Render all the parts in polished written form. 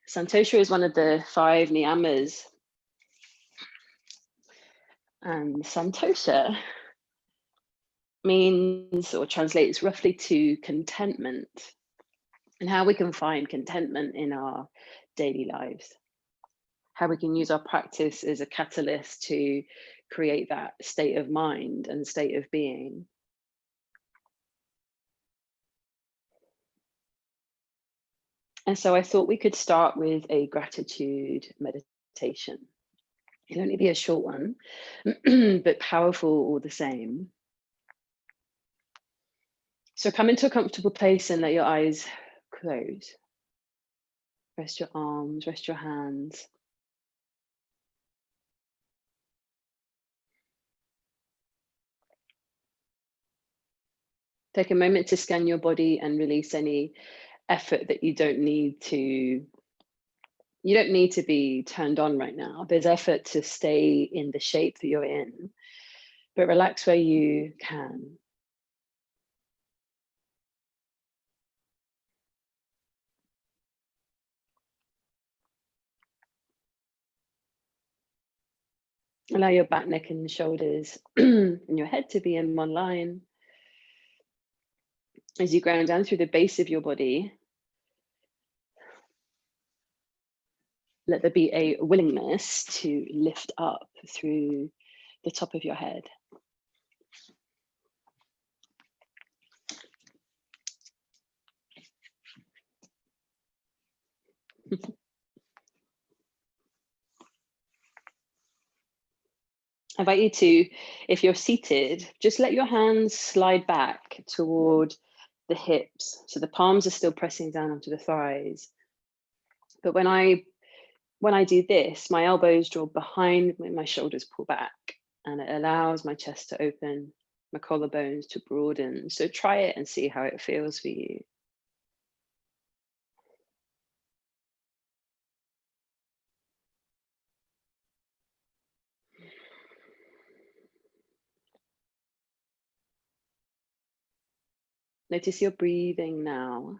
Santosha is one of the 5 niyamas, and Santosha means or translates roughly to contentment, and how we can find contentment in our daily lives, how we can use our practice as a catalyst to create that state of mind and state of being. And so I thought we could start with a gratitude meditation. It'll only be a short one, but powerful all the same. So come into a comfortable place and let your eyes close. Rest your arms, rest your hands. Take a moment to scan your body and release any effort that you don't need to be turned on right now. There's effort to stay in the shape that you're in, but relax where you can. Allow your back, neck, and shoulders and your head to be in one line. As you ground down through the base of your body, let there be a willingness to lift up through the top of your head. I invite you to, if you're seated, just let your hands slide back toward the hips. So the palms are still pressing down onto the thighs. But when I do this, my elbows draw behind me, my shoulders pull back, and it allows my chest to open, my collarbones to broaden. So try it and see how it feels for you. Notice your breathing now.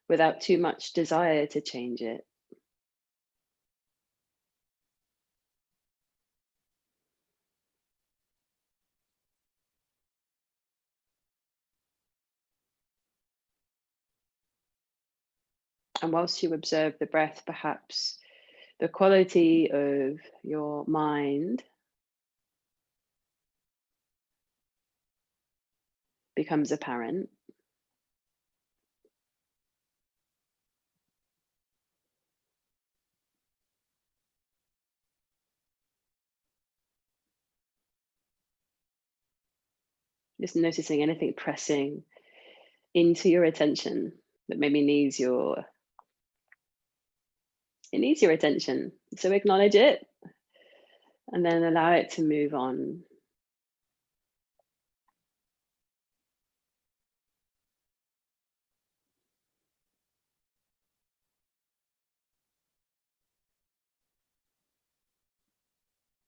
Without too much desire to change it. And whilst you observe the breath, perhaps the quality of your mind becomes apparent. Just noticing anything pressing into your attention that maybe needs your attention. So acknowledge it and then allow it to move on.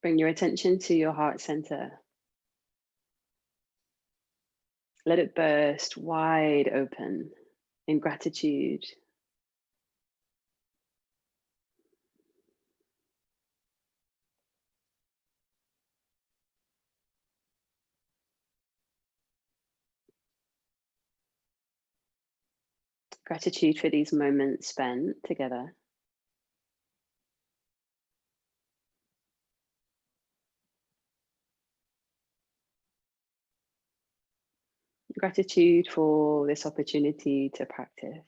Bring your attention to your heart center. Let it burst wide open in gratitude. Gratitude for these moments spent together. Gratitude for this opportunity to practice.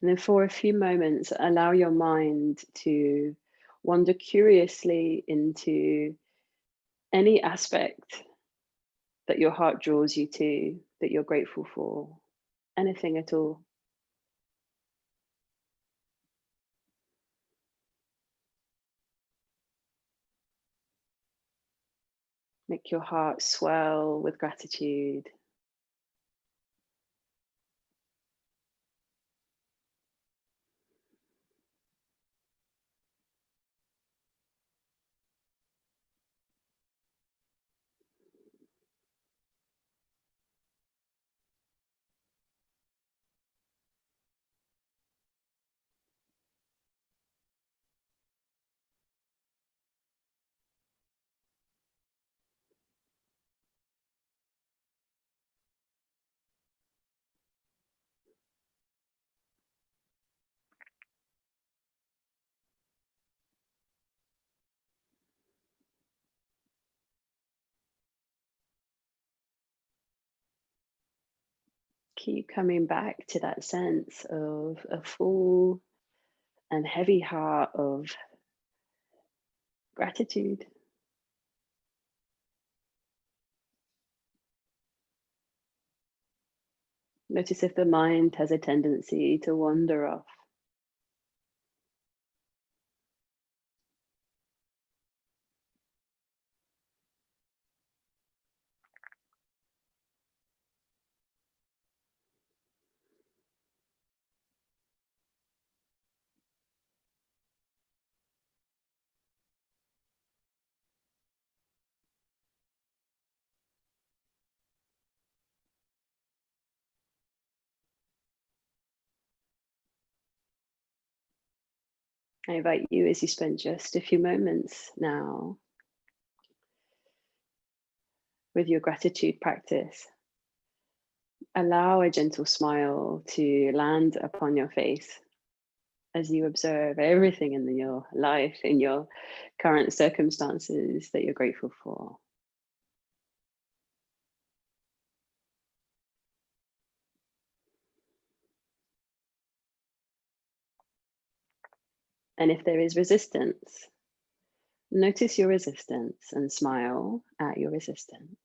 And then for a few moments, allow your mind to wander curiously into any aspect that your heart draws you to, that you're grateful for, anything at all. Make your heart swell with gratitude. keep coming back to that sense of a full and heavy heart of gratitude. Notice if the mind has a tendency to wander off. I invite you, as you spend just a few moments now with your gratitude practice, allow a gentle smile to land upon your face as you observe everything in your life, in your current circumstances that you're grateful for. And if there is resistance, notice your resistance and smile at your resistance.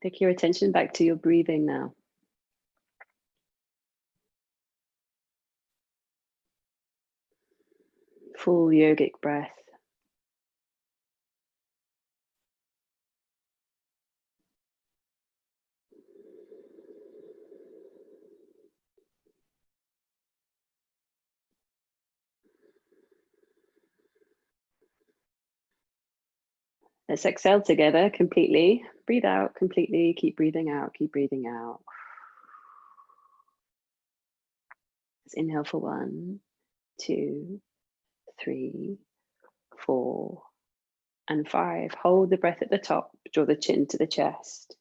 Take your attention back to your breathing now. Full yogic breath. Let's exhale together completely. Breathe out completely. Keep breathing out. Keep breathing out. Let's inhale for 1, 2, 3, 4, and 5. Hold the breath at the top. Draw the chin to the chest.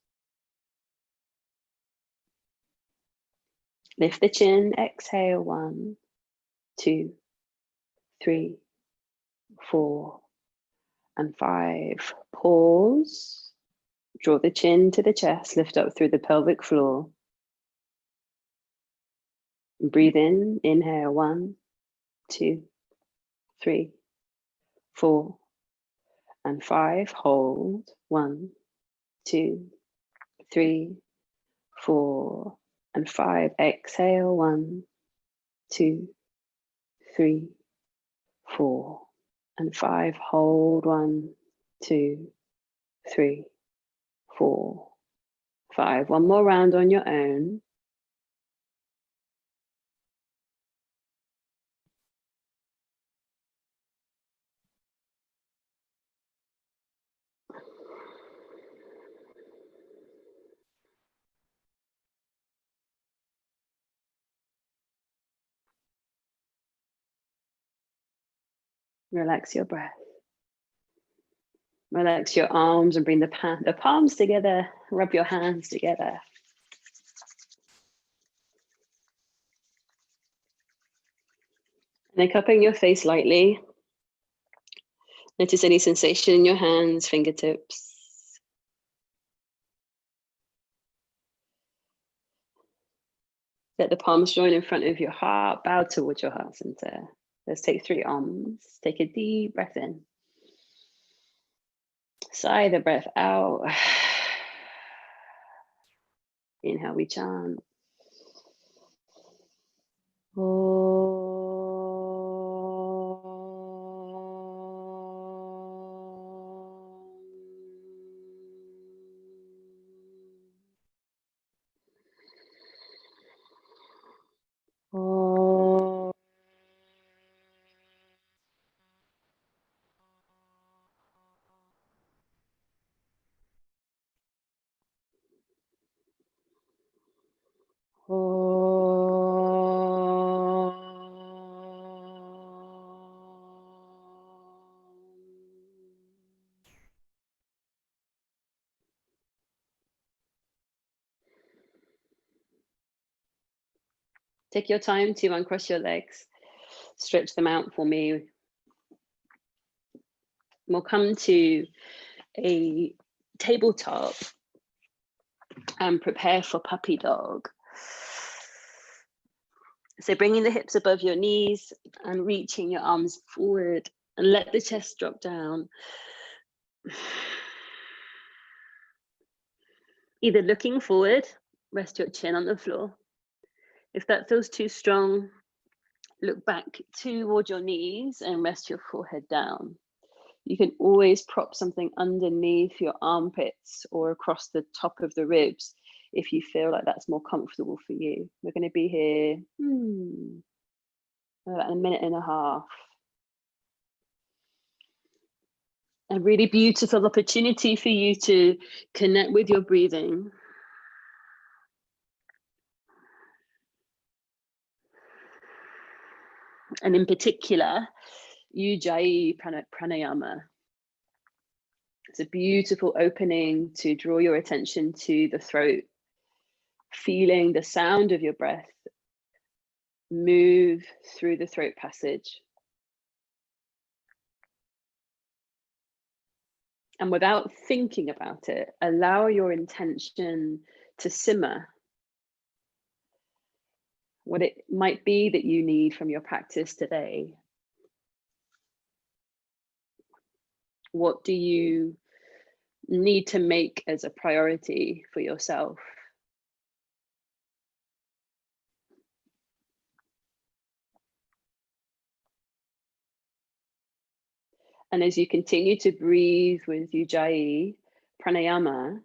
Lift the chin. Exhale. 1, 2, 3, 4, and 5. Pause. Draw the chin to the chest. Lift up through the pelvic floor. Breathe in. Inhale. 1, 2, 3, 4, and 5. Hold. 1, 2, 3, 4, and 5. Exhale. 1, 2, 3, 4, and 5. Hold. 1, 2, 3, 4, 5. One more round on your own. Relax your breath. Relax your arms and bring the palms together. Rub your hands together. And then cupping your face lightly. Notice any sensation in your hands, fingertips. Let the palms join in front of your heart. Bow towards your heart center. Let's take 3 arms. Take a deep breath in. Sigh the breath out. Inhale, we chant. Take your time to uncross your legs, stretch them out for me. We'll come to a tabletop and prepare for puppy dog. So bringing the hips above your knees and reaching your arms forward, and let the chest drop down. Either looking forward, rest your chin on the floor. If that feels too strong, look back toward your knees and rest your forehead down. You can always prop something underneath your armpits or across the top of the ribs if you feel like that's more comfortable for you. We're going to be here about a minute and a half. A really beautiful opportunity for you to connect with your breathing. And in particular, Ujjayi Pranayama. It's a beautiful opening to draw your attention to the throat, feeling the sound of your breath move through the throat passage. And without thinking about it, allow your intention to simmer. What it might be that you need from your practice today. What do you need to make as a priority for yourself? And as you continue to breathe with Ujjayi Pranayama,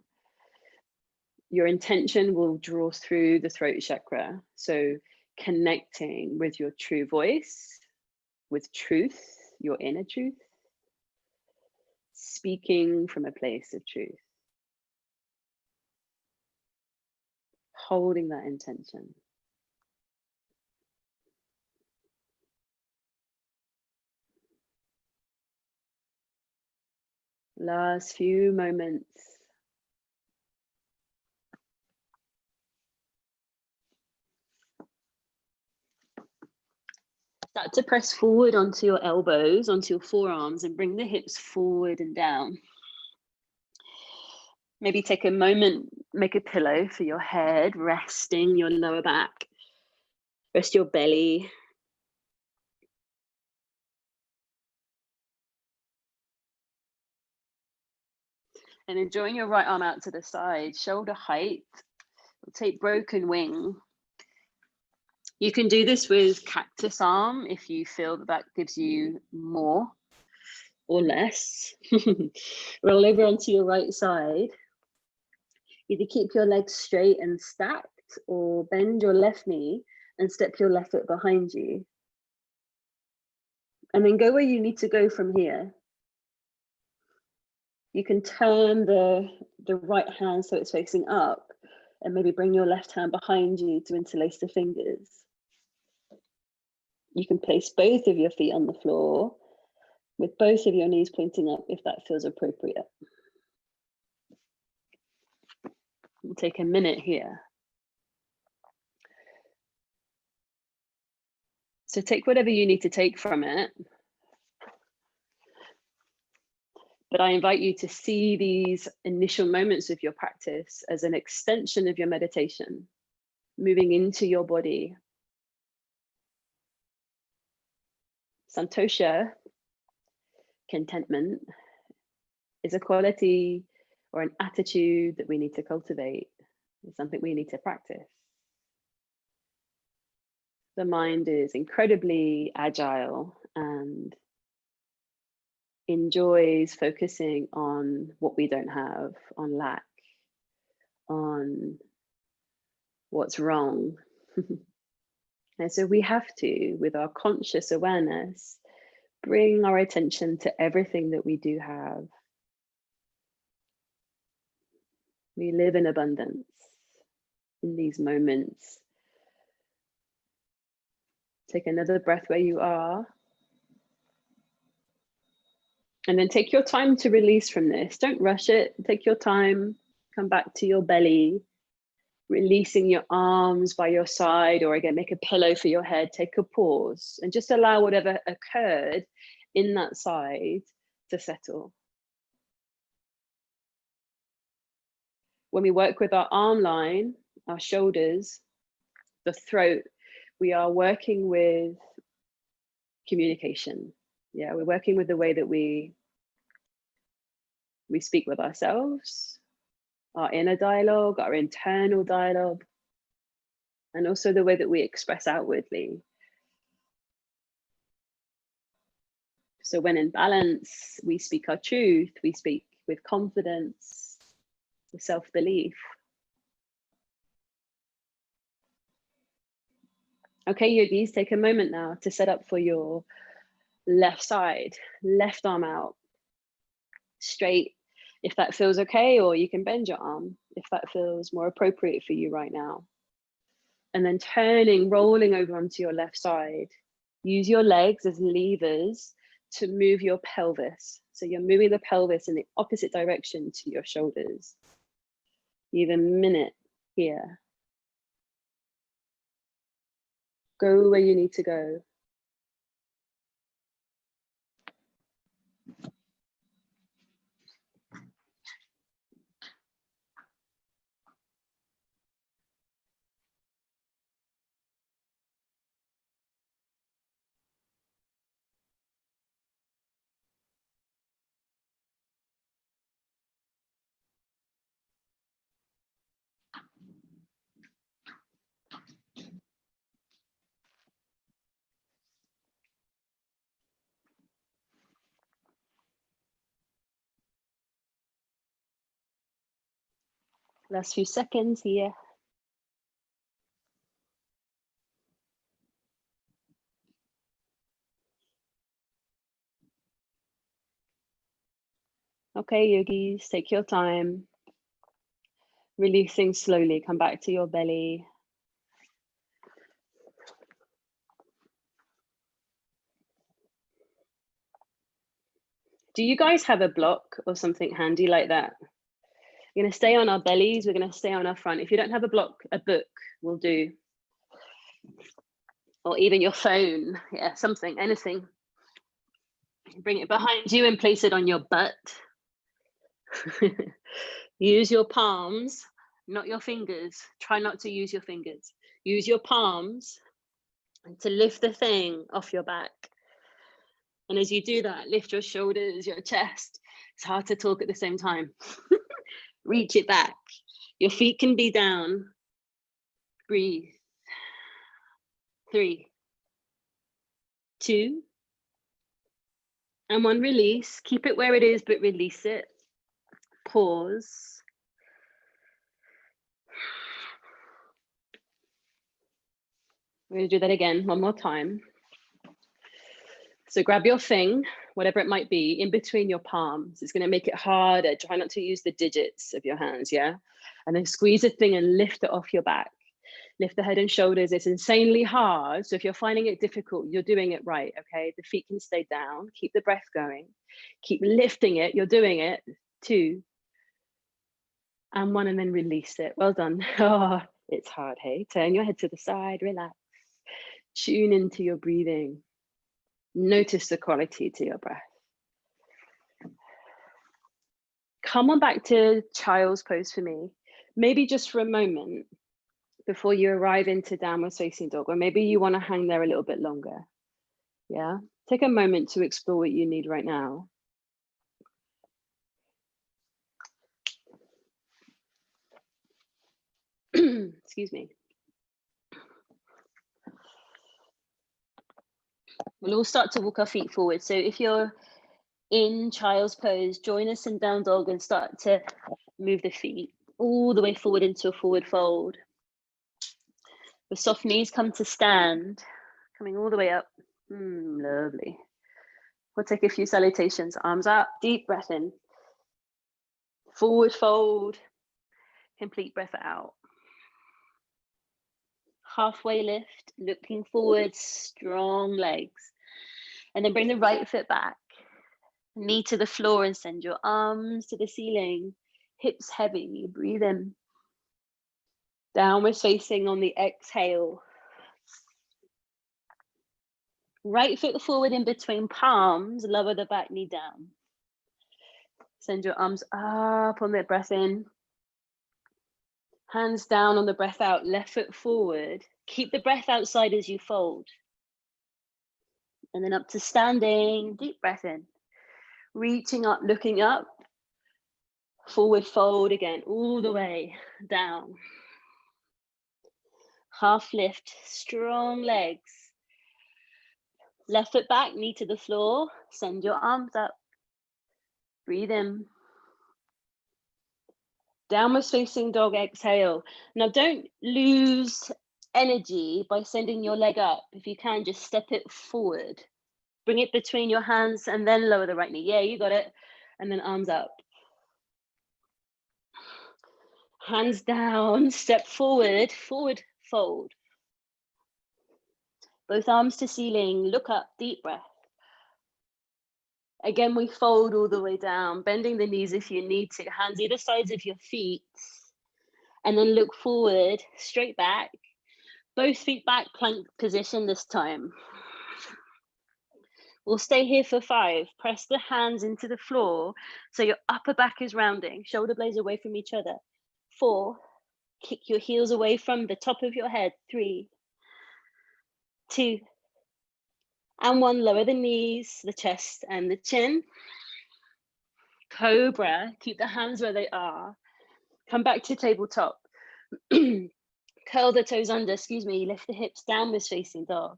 your intention will draw through the throat chakra. So connecting with your true voice, with truth, your inner truth, speaking from a place of truth. Holding that intention. Last few moments. Start to press forward onto your elbows, onto your forearms, and bring the hips forward and down. Maybe take a moment, make a pillow for your head, resting your lower back. Rest your belly. And then drawing your right arm out to the side, shoulder height. Take broken wing. You can do this with cactus arm if you feel that that gives you more or less. Roll over onto your right side. Either keep your legs straight and stacked or bend your left knee and step your left foot behind you. And then go where you need to go from here. You can turn the right hand so it's facing up and maybe bring your left hand behind you to interlace the fingers. You can place both of your feet on the floor with both of your knees pointing up if that feels appropriate. We'll take a minute here. So take whatever you need to take from it. But I invite you to see these initial moments of your practice as an extension of your meditation, moving into your body. Santosha, contentment, is a quality or an attitude that we need to cultivate. It's something we need to practice. The mind is incredibly agile and enjoys focusing on what we don't have, on lack, on what's wrong. And so we have to, with our conscious awareness, bring our attention to everything that we do have. We live in abundance in these moments. Take another breath where you are. And then take your time to release from this. Don't rush it. Take your time. Come back to your belly. Releasing your arms by your side, or again, make a pillow for your head, take a pause and just allow whatever occurred in that side to settle. When we work with our arm line, our shoulders, the throat, we are working with communication. Yeah, we're working with the way that we speak with ourselves, our inner dialogue, our internal dialogue, and also the way that we express outwardly. So when in balance, we speak our truth, we speak with confidence, with self-belief. Okay, yogis, take a moment now to set up for your left side, left arm out, straight, if that feels okay, or you can bend your arm if that feels more appropriate for you right now. And then turning, rolling over onto your left side. Use your legs as levers to move your pelvis. So you're moving the pelvis in the opposite direction to your shoulders. You have a minute here. Go where you need to go. Last few seconds here. Okay, yogis, take your time. Releasing slowly, come back to your belly. Do you guys have a block or something handy like that? We're gonna stay on our bellies, we're gonna stay on our front. If you don't have a block, a book will do. Or even your phone, yeah, something, anything. Bring it behind you and place it on your butt. Use your palms, not your fingers. Try not to use your fingers. Use your palms to lift the thing off your back. And as you do that, lift your shoulders, your chest. It's hard to talk at the same time. Reach it back. Your feet can be down. Breathe. 3, 2, and 1. Release. Keep it where it is, but release it. Pause. We're going to do that again, one more time. So grab your thing, whatever it might be, in between your palms. It's going to make it harder. Try not to use the digits of your hands, yeah? And then squeeze the thing and lift it off your back. Lift the head and shoulders. It's insanely hard. So if you're finding it difficult, you're doing it right, okay? The feet can stay down. Keep the breath going. Keep lifting it. You're doing it. 2, and 1, and then release it. Well done. Oh, it's hard, hey? Turn your head to the side, relax. Tune into your breathing. Notice the quality to your breath. Come on back to child's pose for me. Maybe just for a moment before you arrive into downward facing dog, or maybe you want to hang there a little bit longer. Yeah, take a moment to explore what you need right now. Excuse me. We'll all start to walk our feet forward. So if you're in child's pose, join us in down dog and start to move the feet all the way forward into a forward fold. The soft knees come to stand, coming all the way up. Lovely. We'll take a few salutations. Arms up, deep breath in. Forward fold, complete breath out. Halfway lift, looking forward, strong legs. And then bring the right foot back, knee to the floor, and send your arms to the ceiling. Hips heavy, breathe in. Downwards facing on the exhale. Right foot forward in between palms, lower the back knee down. Send your arms up on the breath in. Hands down on the breath out, left foot forward. Keep the breath outside as you fold. And then up to standing, deep breath in. Reaching up, looking up. Forward fold again, all the way down. Half lift, strong legs. Left foot back, knee to the floor. Send your arms up. Breathe in. Downwards facing dog, exhale. Now don't lose energy by sending your leg up. If you can, just step it forward. Bring it between your hands and then lower the right knee. Yeah, you got it. And then arms up. Hands down, step forward, forward fold. Both arms to ceiling, look up, deep breath. Again, we fold all the way down, bending the knees if you need to, hands either sides of your feet. And then look forward, straight back. Both feet back, plank position this time. We'll stay here for 5. Press the hands into the floor so your upper back is rounding, shoulder blades away from each other. 4, kick your heels away from the top of your head. 3, 2, and 1. Lower the knees, the chest, and the chin. Cobra, keep the hands where they are. Come back to tabletop. Curl the toes under, lift the hips, downwards facing dog.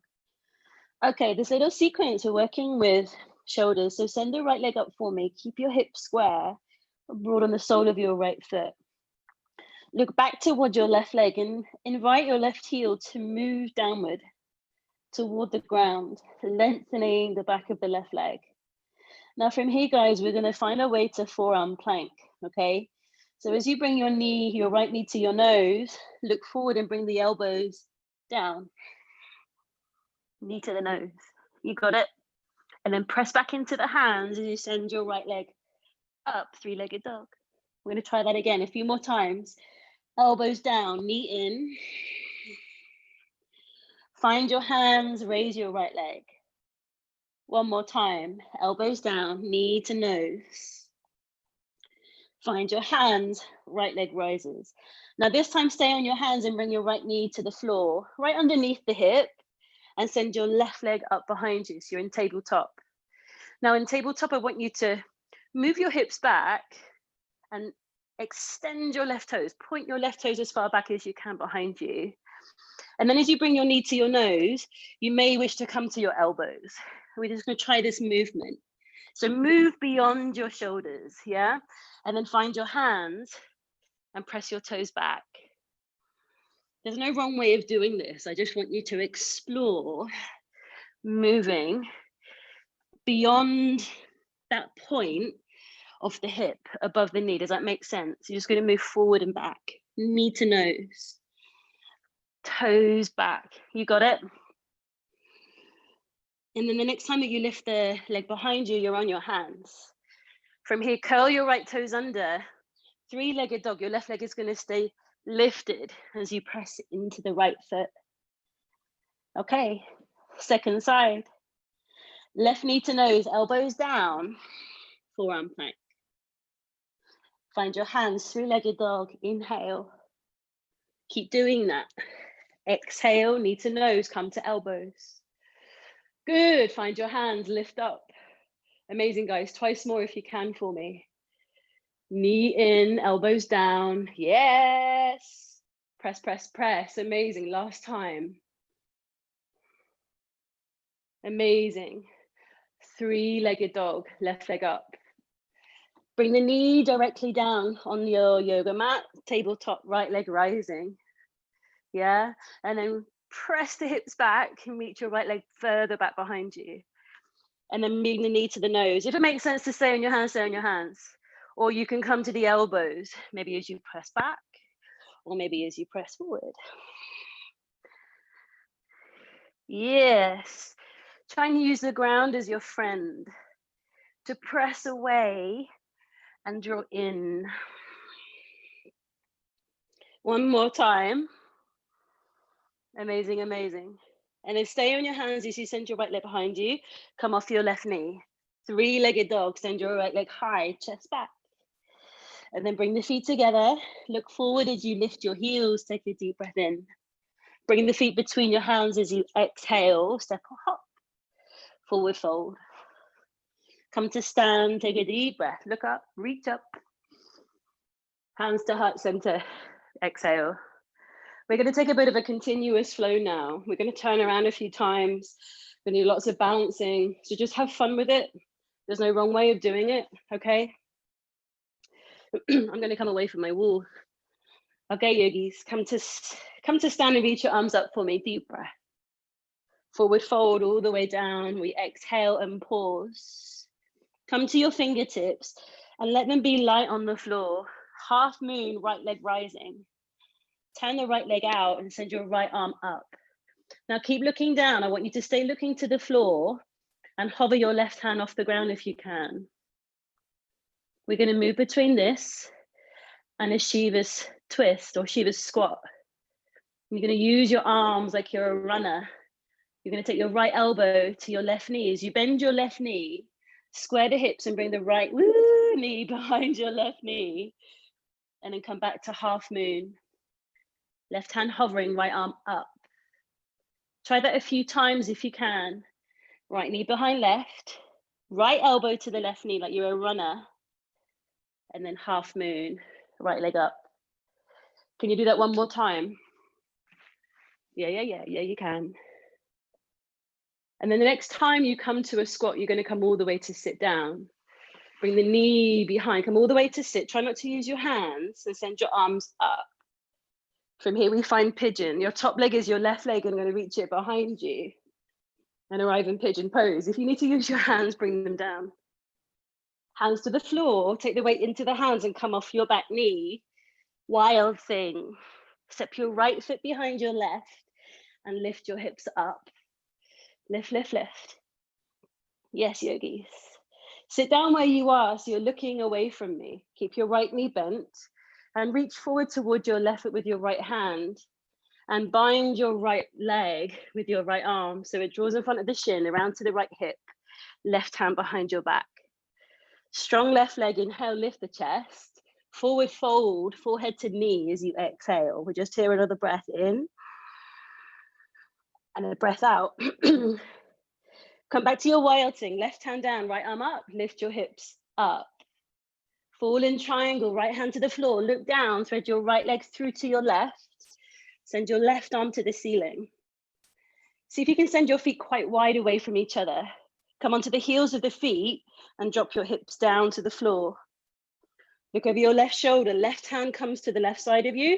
Okay, this little sequence, we're working with shoulders. So send the right leg up for me. Keep your hips square, broaden the sole of your right foot. Look back toward your left leg and invite your left heel to move downward toward the ground, lengthening the back of the left leg. Now from here, guys, we're gonna find our way to forearm plank, okay? So as you bring your right knee to your nose, look forward and bring the elbows down. Knee to the nose. You got it? And then press back into the hands as you send your right leg up, 3-legged dog. We're going to try that again a few more times. Elbows down, knee in. Find your hands, raise your right leg. One more time. Elbows down, knee to nose. Find your hands, right leg rises. Now this time stay on your hands and bring your right knee to the floor, right underneath the hip, and send your left leg up behind you. So you're in tabletop. Now in tabletop, I want you to move your hips back and extend your left toes. Point your left toes as far back as you can behind you. And then as you bring your knee to your nose, you may wish to come to your elbows. We're just going to try this movement. So move beyond your shoulders, yeah? And then find your hands and press your toes back. There's no wrong way of doing this. I just want you to explore moving beyond that point of the hip above the knee. Does that make sense? You're just going to move forward and back, knee to nose, toes back. You got it? And then the next time that you lift the leg behind you, you're on your hands. From here, curl your right toes under. 3-legged dog. Your left leg is going to stay lifted as you press into the right foot. Okay, second side. Left knee to nose, elbows down, forearm plank. Find your hands, 3-legged dog, inhale. Keep doing that. Exhale, knee to nose, come to elbows. Good, find your hands, lift up. Amazing, guys, twice more if you can for me. Knee in, elbows down, yes. Press, press, press, amazing, last time. Amazing. 3-legged dog, left leg up. Bring the knee directly down on your yoga mat, tabletop, right leg rising. Yeah, and then press the hips back and reach your right leg further back behind you. And then bring the knee to the nose. If it makes sense to stay on your hands, stay on your hands. Or you can come to the elbows, maybe as you press back, or maybe as you press forward. Yes, try and use the ground as your friend to press away and draw in. One more time. Amazing, amazing. And then stay on your hands as you send your right leg behind you. Come off your left knee. Three-legged dog, send your right leg high, chest back. And then bring the feet together. Look forward as you lift your heels. Take a deep breath in. Bring the feet between your hands as you exhale. Step or hop. Forward fold. Come to stand. Take a deep breath. Look up. Reach up. Hands to heart center. Exhale. We're going to take a bit of a continuous flow now. We're going to turn around a few times. We're going to do lots of balancing. So just have fun with it. There's no wrong way of doing it. Okay. I'm going to come away from my wall. Okay, yogis, come to stand and reach your arms up for me. Deep breath. Forward fold all the way down. We exhale and pause. Come to your fingertips and let them be light on the floor. Half moon, right leg rising. Turn the right leg out and send your right arm up. Now keep looking down. I want you to stay looking to the floor and hover your left hand off the ground if you can. We're going to move between this and a Shiva's twist or Shiva's squat. You're going to use your arms like you're a runner. You're going to take your right elbow to your left knee. As you bend your left knee, square the hips and bring the right knee behind your left knee. And then come back to half moon. Left hand hovering, right arm up. Try that a few times if you can. Right knee behind left. Right elbow to the left knee like you're a runner. And then half moon, right leg up. Can you do that one more time? Yeah, you can. And then the next time you come to a squat, you're going to come all the way to sit down. Bring the knee behind, come all the way to sit. Try not to use your hands and send your arms up. From here, we find pigeon. Your top leg is your left leg. I'm going to reach it behind you and arrive in pigeon pose. If you need to use your hands, bring them down. Hands to the floor. Take the weight into the hands and come off your back knee. Wild thing. Step your right foot behind your left and lift your hips up. Lift, lift, lift. Yes, yogis. Sit down where you are so you're looking away from me. Keep your right knee bent and reach forward toward your left foot with your right hand and bind your right leg with your right arm so it draws in front of the shin, around to the right hip, left hand behind your back. Strong left leg, inhale, lift the chest. Forward fold, forehead to knee as you exhale. We'll just hear another breath in and a breath out. Come back to your wild thing. Left hand down, right arm up. Lift your hips up. Fall in triangle, right hand to the floor. Look down, thread your right leg through to your left. Send your left arm to the ceiling. See if you can send your feet quite wide away from each other. Come onto the heels of the feet and drop your hips down to the floor. Look over your left shoulder. Left hand comes to the left side of you.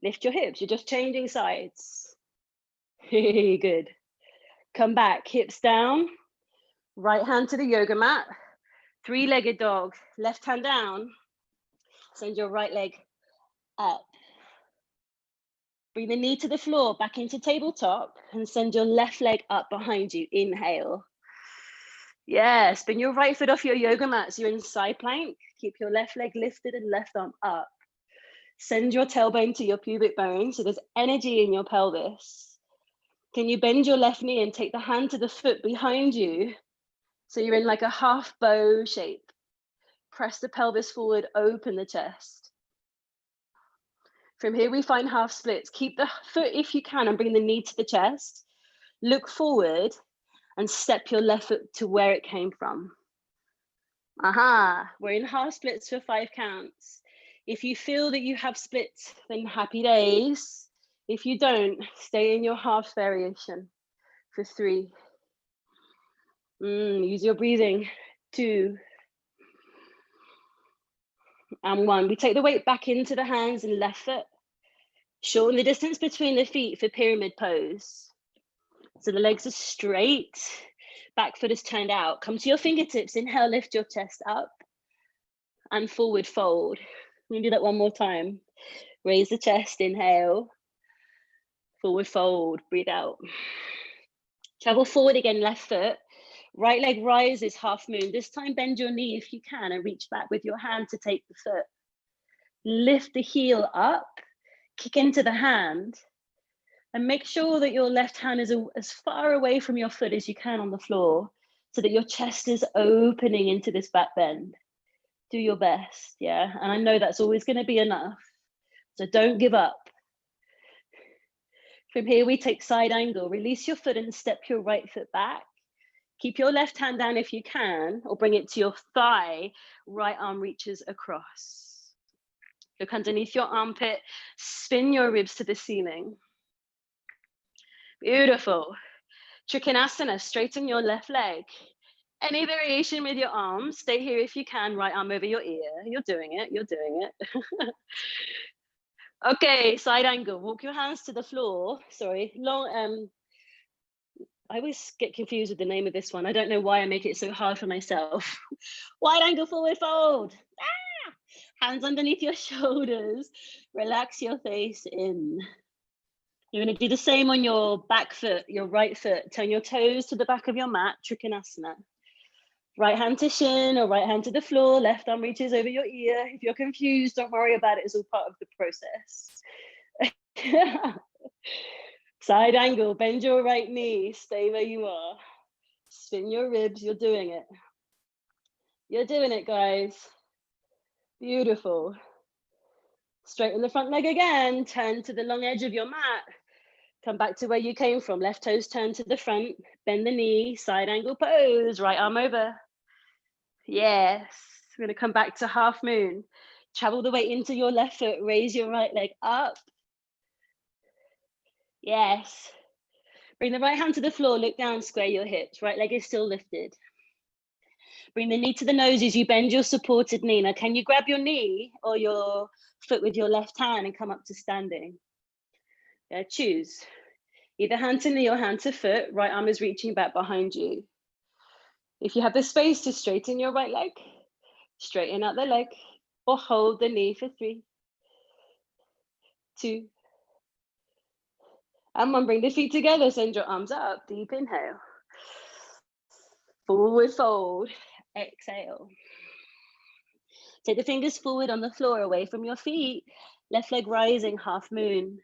Lift your hips. You're just changing sides. Good. Come back, hips down. Right hand to the yoga mat. Three-legged dog. Left hand down. Send your right leg up. Bring the knee to the floor, back into tabletop, and send your left leg up behind you. Inhale. Yeah, spin your right foot off your yoga mat so you're in side plank. Keep your left leg lifted and left arm up. Send your tailbone to your pubic bone so there's energy in your pelvis. Can you bend your left knee and take the hand to the foot behind you so you're in like a half bow shape? Press the pelvis forward, open the chest. From here, we find half splits. Keep the foot if you can and bring the knee to the chest. Look forward and step your left foot to where it came from. Aha, we're in half splits for 5 counts. If you feel that you have splits, then happy days. If you don't, stay in your half variation for 3. Use your breathing. 2. And 1. We take the weight back into the hands and left foot. Shorten the distance between the feet for pyramid pose. So the legs are straight, back foot is turned out. Come to your fingertips, inhale, lift your chest up and forward fold. We're gonna do that one more time. Raise the chest, inhale, forward fold, breathe out. Travel forward again, left foot. Right leg rises, half moon. This time bend your knee if you can and reach back with your hand to take the foot. Lift the heel up. kick into the hand, and make sure that your left hand is as far away from your foot as you can on the floor, so that your chest is opening into this back bend. Do your best, yeah? And I know that's always going to be enough, so don't give up. From here, we take side angle. Release your foot and step your right foot back. Keep your left hand down if you can, or bring it to your thigh. Right arm reaches across. Look underneath your armpit. Spin your ribs to the ceiling. Beautiful. Trikonasana, straighten your left leg. Any variation with your arms. Stay here if you can. Right arm over your ear. You're doing it. You're doing it. Okay, side angle. Walk your hands to the floor. Sorry, long. I always get confused with the name of this one. I don't know why I make it so hard for myself. Wide angle forward fold. Ah! Hands underneath your shoulders. Relax your face in. You're going to do the same on your back foot, your right foot. Turn your toes to the back of your mat, Trikonasana. Right hand to shin or right hand to the floor. Left arm reaches over your ear. If you're confused, don't worry about it. It's all part of the process. Side angle, bend your right knee, stay where you are. Spin your ribs, you're doing it. You're doing it, guys. Beautiful. Straighten the front leg again, turn to the long edge of your mat. Come back to where you came from. Left toes turn to the front, bend the knee, side angle pose, right arm over. Yes, we're gonna come back to half moon. Travel the weight into your left foot, raise your right leg up. Yes. Bring the right hand to the floor, look down, square your hips. Right leg is still lifted. Bring the knee to the nose as you bend your supported knee. Now, can you grab your knee or your foot with your left hand and come up to standing? Yeah, choose. Either hand to knee or hand to foot. Right arm is reaching back behind you. If you have the space to straighten your right leg, straighten out the leg or hold the knee for 3, 2, and 1. Bring the feet together, send your arms up. Deep inhale. Forward fold. Exhale. Take the fingers forward on the floor, away from your feet. Left leg rising, half moon.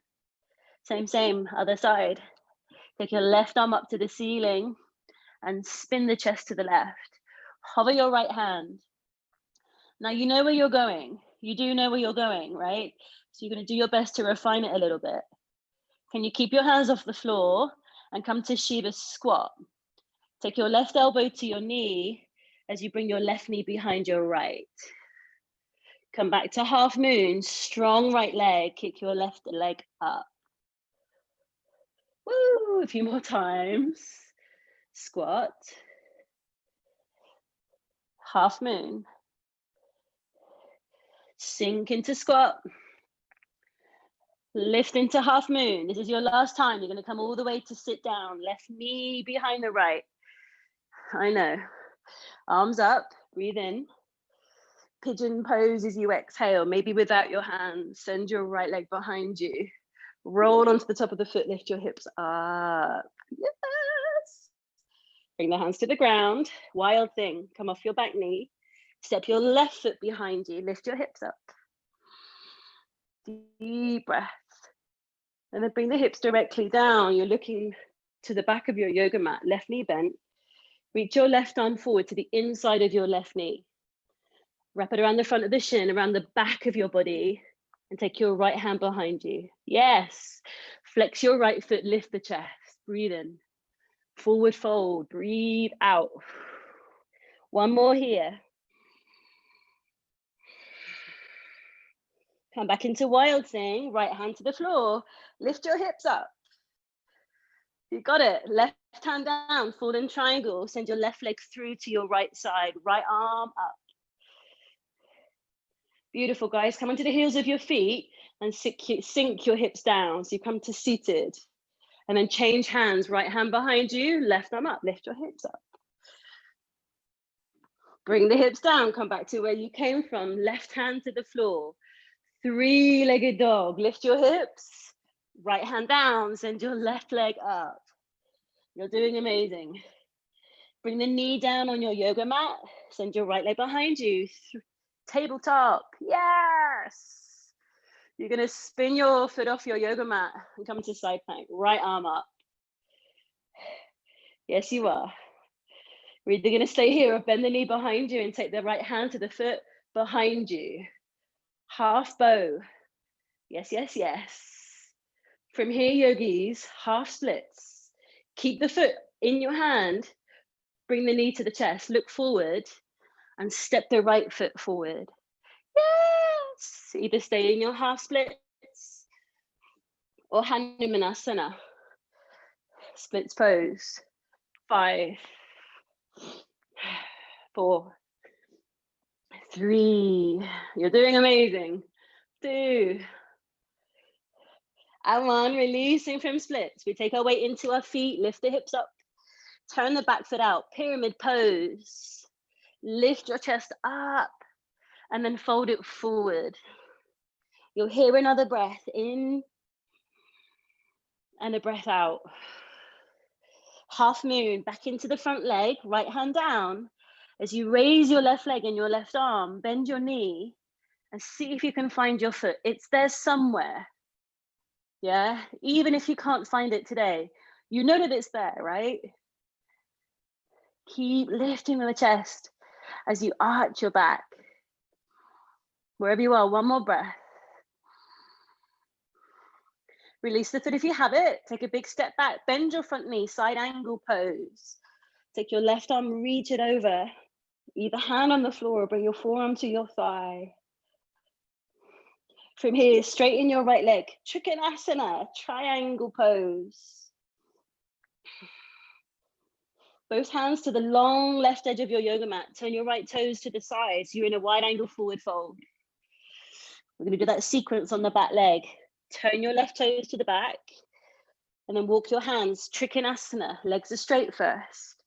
Same, other side. Take your left arm up to the ceiling and spin the chest to the left. Hover your right hand. Now you know where you're going. You do know where you're going, right? So you're going to do your best to refine it a little bit. Can you keep your hands off the floor and come to Shiva squat? Take your left elbow to your knee as you bring your left knee behind your right. Come back to half moon, strong right leg, kick your left leg up. Woo, a few more times. Squat. Half moon. Sink into squat. Lift into half moon. This is your last time. You're going to come all the way to sit down. Left knee behind the right. I know. Arms up, breathe in. Pigeon pose as you exhale, maybe without your hands. Send your right leg behind you. Roll onto the top of the foot, lift your hips up. Yes. Bring the hands to the ground. Wild thing. Come off your back knee. Step your left foot behind you. Lift your hips up. Deep breath. And then bring the hips directly down. You're looking to the back of your yoga mat, left knee bent. Reach your left arm forward to the inside of your left knee. Wrap it around the front of the shin, around the back of your body, and take your right hand behind you. Yes. Flex your right foot, lift the chest. Breathe in. Forward fold. Breathe out. One more here. Come back into wild thing. Right hand to the floor. Lift your hips up. You got it. Left hand down, fall in triangle. Send your left leg through to your right side. Right arm up. Beautiful, guys. Come onto the heels of your feet and sink your hips down. So you come to seated. And then change hands. Right hand behind you, left arm up. Lift your hips up. Bring the hips down. Come back to where you came from. Left hand to the floor. 3-legged dog. Lift your hips. Right hand down. Send your left leg up. You're doing amazing. Bring the knee down on your yoga mat. Send your right leg behind you. Tabletop. Yes. You're going to spin your foot off your yoga mat and come to side plank. Right arm up. Yes, you are. We're either going to stay here or bend the knee behind you and take the right hand to the foot behind you. Half bow. Yes, yes, yes. From here, yogis, half splits. Keep the foot in your hand. Bring the knee to the chest. Look forward and step the right foot forward. Yes. Either stay in your half splits or Hanumanasana. Splits pose. 5, 4, 3. You're doing amazing. 2. And 1. Releasing from splits. We take our weight into our feet. Lift the hips up. Turn the back foot out. Pyramid pose. Lift your chest up. And then fold it forward. You'll hear another breath in and a breath out. Half moon, back into the front leg, right hand down. As you raise your left leg and your left arm, bend your knee and see if you can find your foot. It's there somewhere. Yeah, even if you can't find it today, you know that it's there, right? Keep lifting the chest as you arch your back. Wherever you are, one more breath. Release the foot if you have it. Take a big step back. Bend your front knee, side angle pose. Take your left arm, reach it over. Either hand on the floor or bring your forearm to your thigh. From here, straighten your right leg. Trikonasana, triangle pose. Both hands to the long left edge of your yoga mat. Turn your right toes to the sides. You're in a wide angle forward fold. We're going to do that sequence on the back leg. Turn your left toes to the back and then walk your hands, Trikonasana, legs are straight first.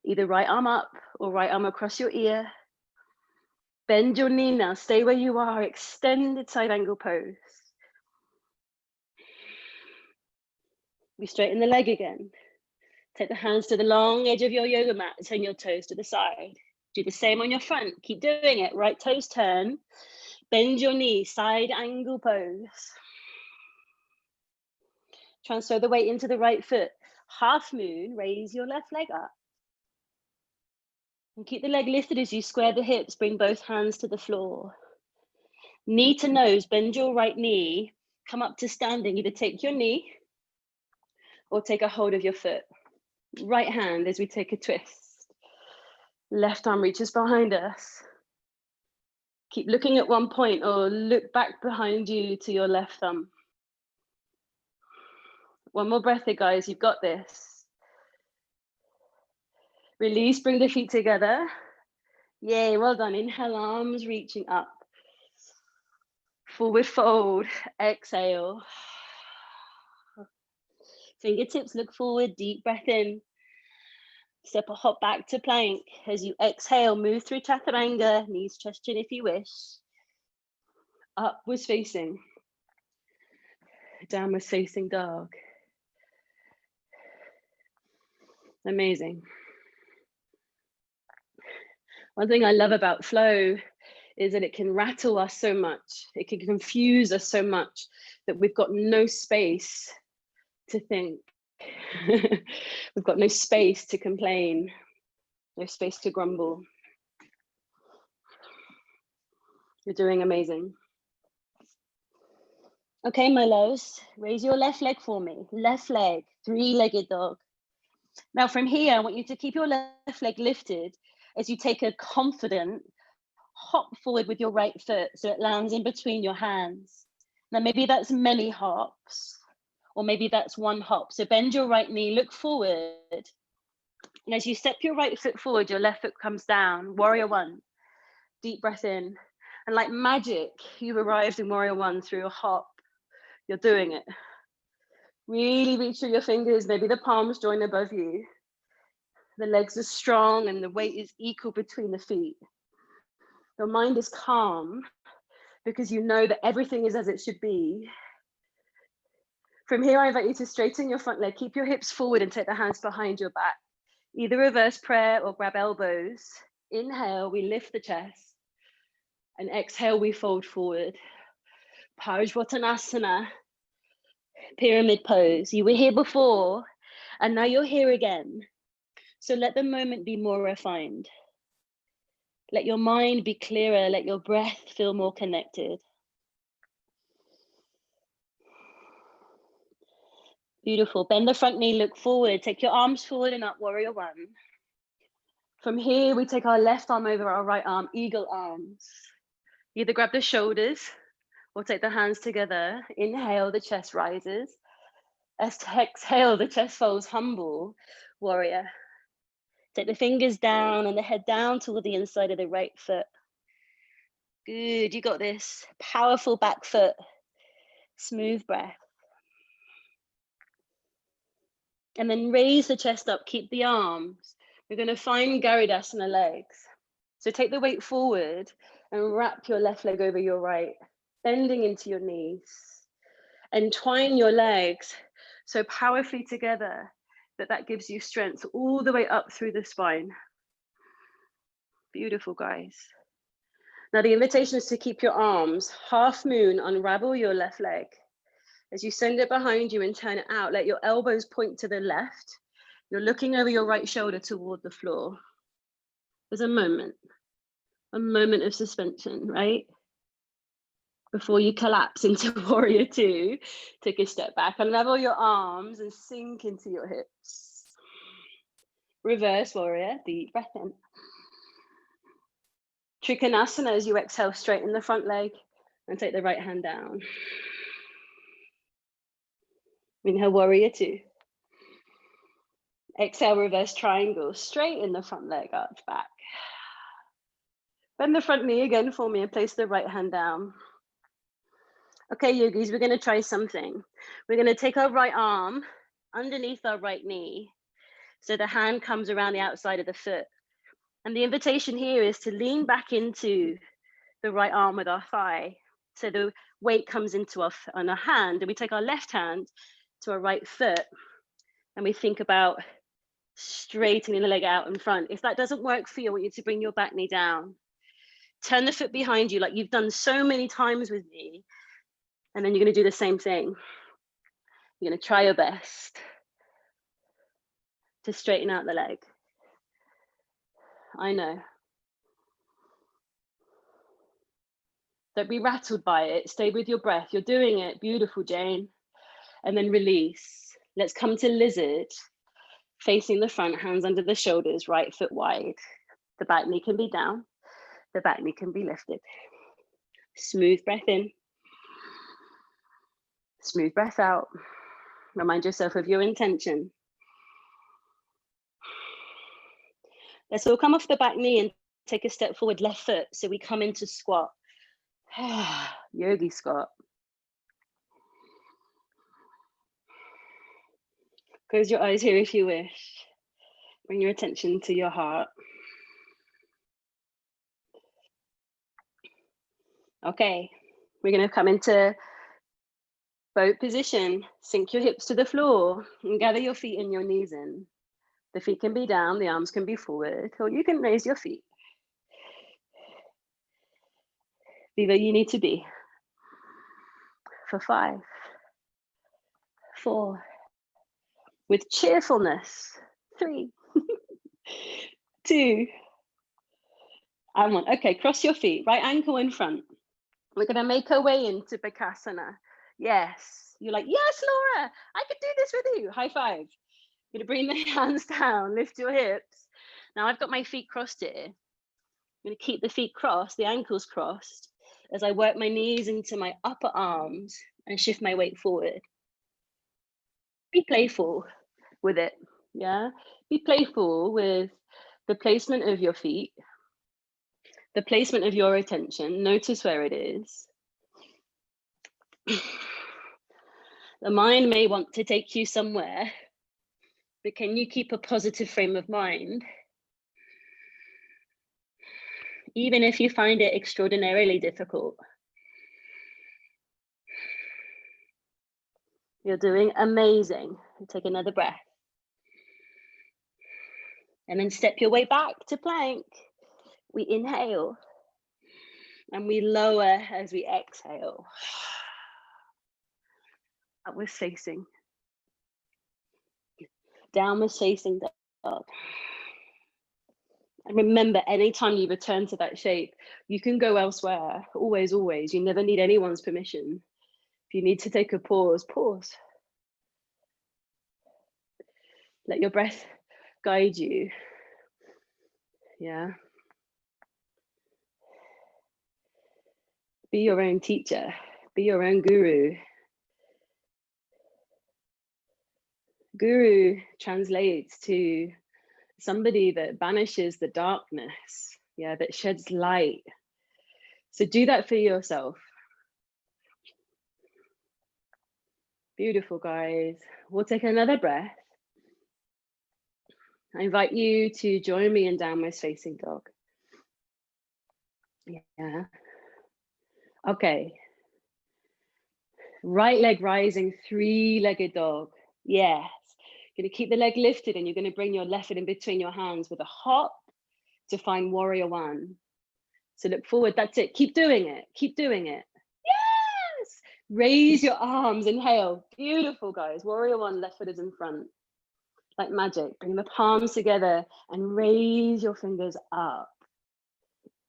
Either right arm up or right arm across your ear. Bend your knee now, stay where you are, extended side angle pose. We straighten the leg again. Take the hands to the long edge of your yoga mat, turn your toes to the side. Do the same on your front, keep doing it. Right toes turn, bend your knee, side angle pose. Transfer the weight into the right foot. Half moon, raise your left leg up. And keep the leg lifted as you square the hips, bring both hands to the floor. Knee to nose, bend your right knee, come up to standing. Either take your knee or take a hold of your foot. Right hand as we take a twist. Left arm reaches behind us. Keep looking at one point or look back behind you to your left thumb. One more breath here, guys. You've got this. Release, bring the feet together. Yay, well done. Inhale, arms reaching up. Forward fold, exhale. Fingertips look forward, deep breath in. Step a hop back to plank. As you exhale, move through Chaturanga, knees chest chin if you wish. Upwards facing. Downwards facing dog. Amazing. One thing I love about flow is that it can rattle us so much. It can confuse us so much that we've got no space to think. We've got no space to complain, no space to grumble. You're doing amazing. Okay, my loves, raise your left leg for me. Left leg, three-legged dog. Now from here, I want you to keep your left leg lifted as you take a confident hop forward with your right foot so it lands in between your hands. Now maybe that's many hops, or maybe that's one hop. So bend your right knee, look forward. And as you step your right foot forward, your left foot comes down. Warrior one. Deep breath in. And like magic, you've arrived in Warrior one through a hop. You're doing it. Really reach through your fingers. Maybe the palms join above you. The legs are strong and the weight is equal between the feet. Your mind is calm because you know that everything is as it should be. From here, I invite you to straighten your front leg. Keep your hips forward and take the hands behind your back. Either reverse prayer or grab elbows. Inhale, we lift the chest. And exhale, we fold forward. Parsvottanasana, pyramid pose. You were here before, and now you're here again. So let the moment be more refined. Let your mind be clearer. Let your breath feel more connected. Beautiful. Bend the front knee, look forward. Take your arms forward and up, warrior one. From here, we take our left arm over our right arm, eagle arms. Either grab the shoulders or take the hands together. Inhale, the chest rises. Exhale, the chest folds, humble, warrior. Take the fingers down and the head down toward the inside of the right foot. Good, you got this. Powerful back foot. Smooth breath. And then raise the chest up, keep the arms. We're going to find Garudasana legs. So take the weight forward and wrap your left leg over your right, bending into your knees. Entwine your legs so powerfully together that gives you strength all the way up through the spine. Beautiful, guys. Now the invitation is to keep your arms half moon, unravel your left leg. As you send it behind you and turn it out, let your elbows point to the left. You're looking over your right shoulder toward the floor. There's a moment of suspension, right? Before you collapse into warrior two, take a step back, unravel your arms and sink into your hips. Reverse warrior, deep breath in. Trikonasana as you exhale, straighten the front leg and take the right hand down. Inhale, warrior two. Exhale, reverse triangle, straighten the front leg, arch back. Bend the front knee again for me and place the right hand down. Okay, yogis, we're going to try something. We're going to take our right arm underneath our right knee so the hand comes around the outside of the foot. And the invitation here is to lean back into the right arm with our thigh. So the weight comes into on our hand, and we take our left hand to our right foot and we think about straightening the leg out in front. If that doesn't work for you, I want you to bring your back knee down. Turn the foot behind you like you've done so many times with me. And then you're going to do the same thing. You're going to try your best to straighten out the leg. I know. Don't be rattled by it. Stay with your breath. You're doing it. Beautiful, Jane. And then release. Let's come to lizard. Facing the front, hands under the shoulders, right foot wide. The back knee can be down. The back knee can be lifted. Smooth breath in. Smooth breath out. Remind yourself of your intention. Let's all come off the back knee and take a step forward, left foot. So we come into squat. Yogi squat. Close your eyes here if you wish. Bring your attention to your heart. Okay, we're going to come into boat position. Sink your hips to the floor and gather your feet and your knees in. The feet can be down, the arms can be forward, or you can raise your feet. Be where you need to be. For 5, 4, with cheerfulness. 3, 2, and 1. Okay, cross your feet, right ankle in front. We're going to make our way into Bakasana. Yes, you're like, yes, Laura, I could do this with you. High five. You're going to bring the hands down, lift your hips. Now I've got my feet crossed here. I'm going to keep the feet crossed, the ankles crossed, as I work my knees into my upper arms and shift my weight forward. Be playful with it, yeah? Be playful with the placement of your feet, the placement of your attention. Notice where it is. The mind may want to take you somewhere, but can you keep a positive frame of mind? Even if you find it extraordinarily difficult. You're doing amazing. Take another breath. And then step your way back to plank. We inhale and we lower as we exhale. Upwards facing. Downwards facing dog. And remember, anytime you return to that shape, you can go elsewhere. Always, always. You never need anyone's permission. If you need to take a pause, pause. Let your breath guide you. Yeah. Be your own teacher. Be your own guru. Guru translates to somebody that banishes the darkness, yeah, that sheds light. So do that for yourself. Beautiful, guys. We'll take another breath. I invite you to join me in downwards facing dog. Yeah. Okay. Right leg rising, three-legged dog. Yes. You're going to keep the leg lifted and you're going to bring your left foot in between your hands with a hop to find warrior one. So look forward. That's it. Keep doing it. Keep doing it. Yes. Raise your arms. Inhale. Beautiful, guys. Warrior one, left foot is in front. Like magic. Bring the palms together and raise your fingers up.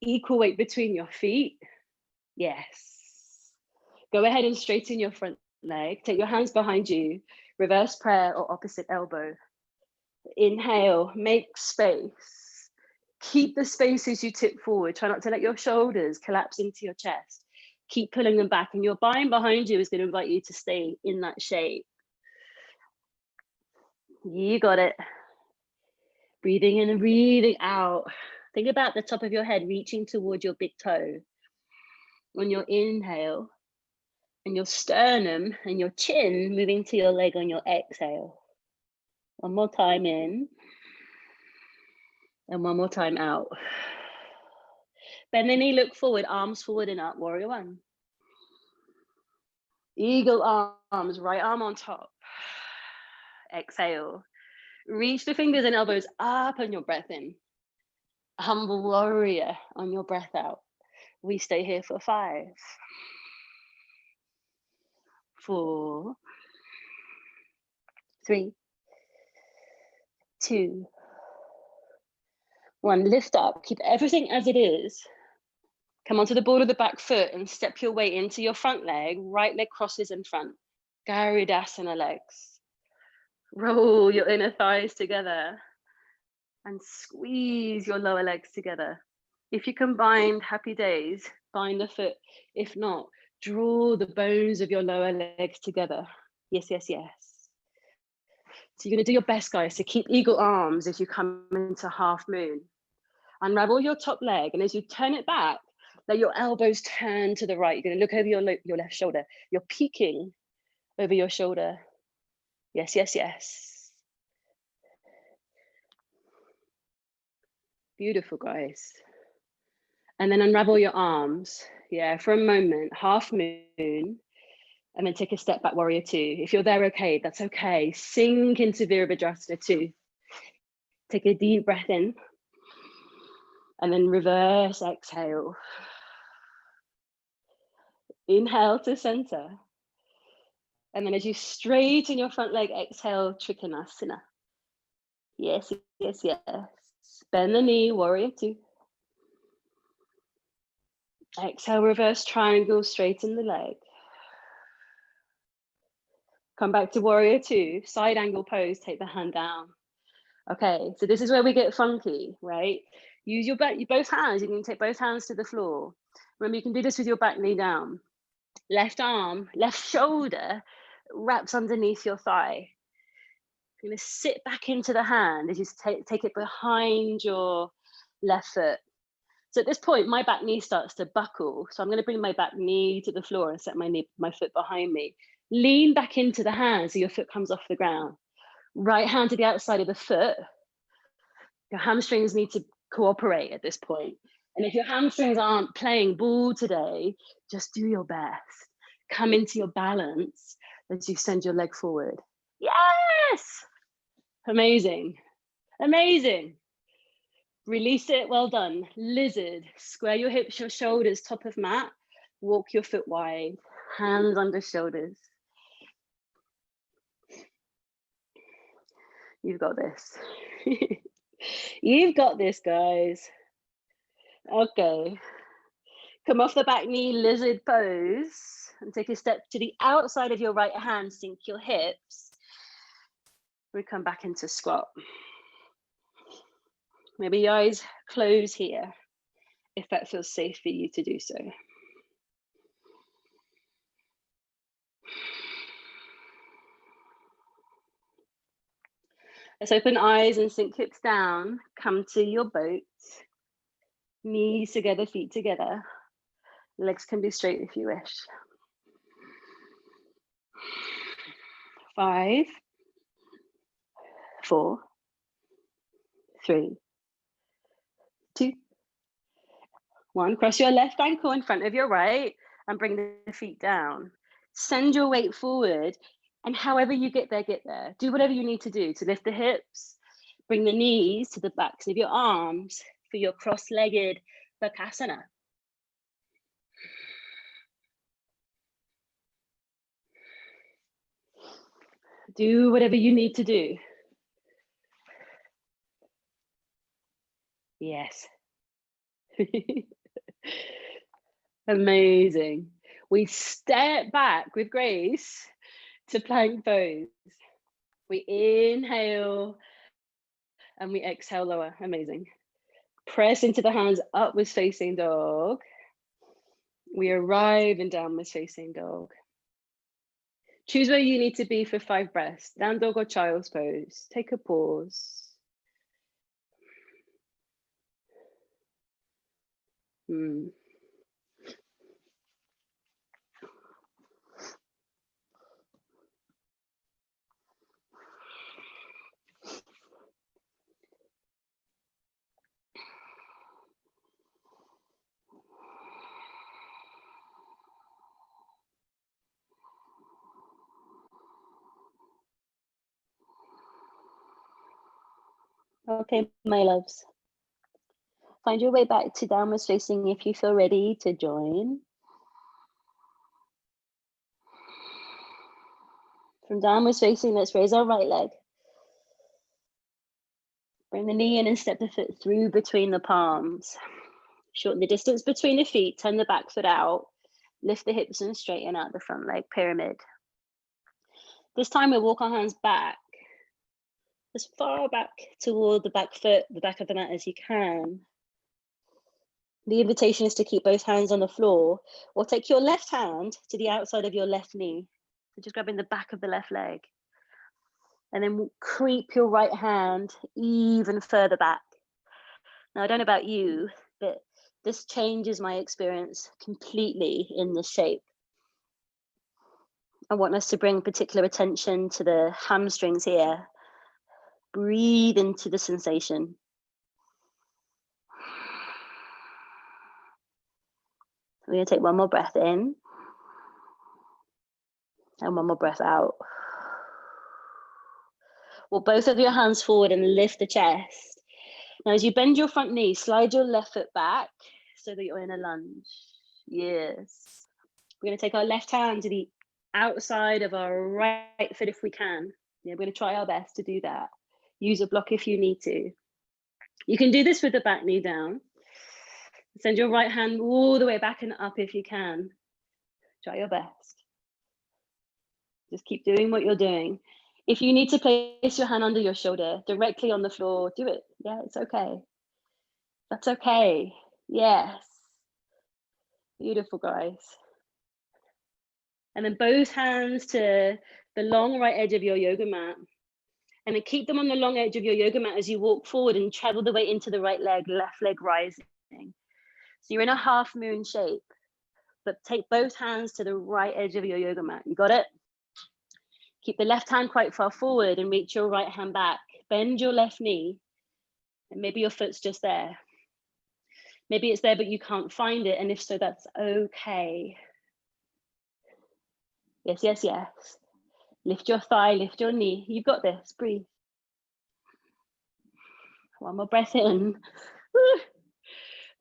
Equal weight between your feet. Yes. Go ahead and straighten your front leg. Take your hands behind you. Reverse prayer or opposite elbow. Inhale, make space. Keep the space as you tip forward. Try not to let your shoulders collapse into your chest. Keep pulling them back, and your spine behind you is going to invite you to stay in that shape. You got it. Breathing in and breathing out. Think about the top of your head reaching toward your big toe. On your inhale, and your sternum and your chin moving to your leg on your exhale. One more time in, and one more time out. Bend the knee, look forward, arms forward and up, warrior one. Eagle arms, right arm on top. Exhale. Reach the fingers and elbows up on your breath in. Humble warrior on your breath out. We stay here for 5, 4, 3, 2, 1. Lift up, keep everything as it is. Come onto the ball of the back foot and step your way into your front leg. Right leg crosses in front. Garudasana legs. Roll your inner thighs together and squeeze your lower legs together. If you combined, happy days, bind the foot. If not, draw the bones of your lower legs together. Yes, yes, yes. So you're going to do your best, guys, to keep eagle arms as you come into half moon. Unravel your top leg, and as you turn it back, let your elbows turn to the right. You're going to look over your left shoulder. You're peeking over your shoulder. Yes, yes, yes. Beautiful, guys. And then unravel your arms. Yeah, for a moment, half moon, and then take a step back, warrior two. If you're there, okay, that's okay. Sink into Virabhadrasana 2. Take a deep breath in, and then reverse exhale. Inhale to center. And then as you straighten your front leg, exhale, Trikonasana. Yes, yes, yes. Bend the knee, warrior two. Exhale, reverse triangle, straighten the leg. Come back to warrior two, side angle pose, take the hand down. Okay, so this is where we get funky, right? Use your both hands, you can take both hands to the floor. Remember, you can do this with your back knee down. Left arm, left shoulder wraps underneath your thigh. You're going to sit back into the hand as you take it behind your left foot. So at this point, my back knee starts to buckle. So I'm going to bring my back knee to the floor and set my foot behind me. Lean back into the hand so your foot comes off the ground. Right hand to the outside of the foot. Your hamstrings need to cooperate at this point. And if your hamstrings aren't playing ball today, just do your best. Come into your balance as you send your leg forward. Yes! Amazing. Amazing. Release it. Well done. Lizard. Square your hips, your shoulders, top of mat. Walk your foot wide. Hands under shoulders. You've got this. You've got this, guys. Okay. Come off the back knee, lizard pose, and take a step to the outside of your right hand, sink your hips. We come back into squat. Maybe your eyes close here, if that feels safe for you to do so. Let's open eyes and sink hips down. Come to your boat. Knees together, feet together. Legs can be straight if you wish. 5, 4, 3, 2, 1. Cross your left ankle in front of your right and bring the feet down. Send your weight forward, and however you get there, get there. Do whatever you need to do to lift the hips. Bring the knees to the backs of your arms for your cross-legged Bakasana. Do whatever you need to do. Yes. Amazing. We step back with grace to plank pose. We inhale and we exhale lower. Amazing. Press into the hands, upwards facing dog. We arrive in downwards facing dog. Choose where you need to be for 5 breaths. Down dog or child's pose. Take a pause. Okay, my loves. Find your way back to downwards facing if you feel ready to join. From downwards facing, let's raise our right leg. Bring the knee in and step the foot through between the palms. Shorten the distance between the feet, turn the back foot out, lift the hips and straighten out the front leg, pyramid. This time we'll walk our hands back, as far back toward the back foot, the back of the mat as you can. The invitation is to keep both hands on the floor, or take your left hand to the outside of your left knee. So just grabbing the back of the left leg. And then creep your right hand even further back. Now, I don't know about you, but this changes my experience completely in this shape. I want us to bring particular attention to the hamstrings here. Breathe into the sensation. We're going to take one more breath in and one more breath out. Walk both of your hands forward and lift the chest. Now, as you bend your front knee, slide your left foot back so that you're in a lunge. Yes. We're going to take our left hand to the outside of our right foot if we can. Yeah, we're going to try our best to do that. Use a block if you need to. You can do this with the back knee down. Send your right hand all the way back and up if you can. Try your best. Just keep doing what you're doing. If you need to place your hand under your shoulder, directly on the floor, do it. Yeah, it's okay. That's okay. Yes. Beautiful, guys. And then both hands to the long right edge of your yoga mat. And then keep them on the long edge of your yoga mat as you walk forward and travel the way into the right leg, left leg rising. So you're in a half moon shape, but take both hands to the right edge of your yoga mat. You got it? Keep the left hand quite far forward and reach your right hand back. Bend your left knee, and maybe your foot's just there. Maybe it's there, but you can't find it. And if so, that's okay. Yes, yes, yes. Lift your thigh, lift your knee. You've got this, breathe. One more breath in.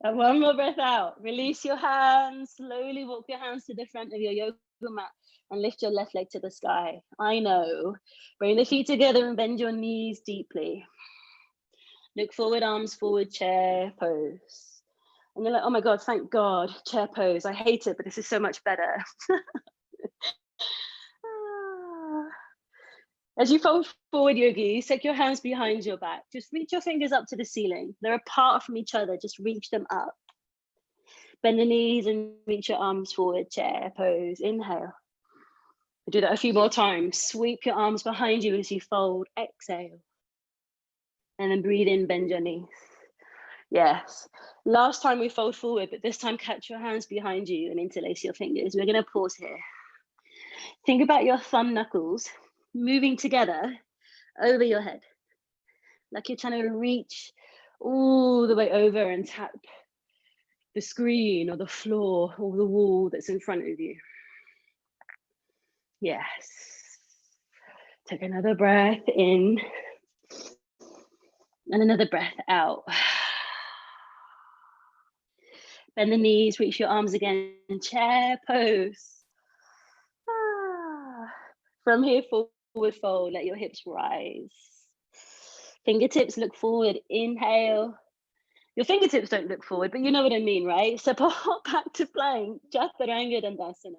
And one more breath out. Release your hands, slowly walk your hands to the front of your yoga mat. And lift your left leg to the sky. I know. Bring the feet together and bend your knees deeply. Look forward, arms forward, chair pose. And you're like, oh my God, thank God, chair pose. I hate it, but this is so much better. As you fold forward, yogis, take your hands behind your back. Just reach your fingers up to the ceiling. They're apart from each other. Just reach them up. Bend the knees and reach your arms forward, chair pose. Inhale. Do that a few more times. Sweep your arms behind you as you fold. Exhale. And then breathe in, bend your knees. Yes. Last time we fold forward, but this time catch your hands behind you and interlace your fingers. We're going to pause here. Think about your thumb knuckles moving together over your head. Like you're trying to reach all the way over and tap the screen or the floor or the wall that's in front of you. Yes. Take another breath in and another breath out. Bend the knees, reach your arms again, chair pose. From here, forward fold, let your hips rise. Fingertips look forward, inhale. Your fingertips don't look forward, but you know what I mean, right? So pop back to plank, Chaturanga Dandasana.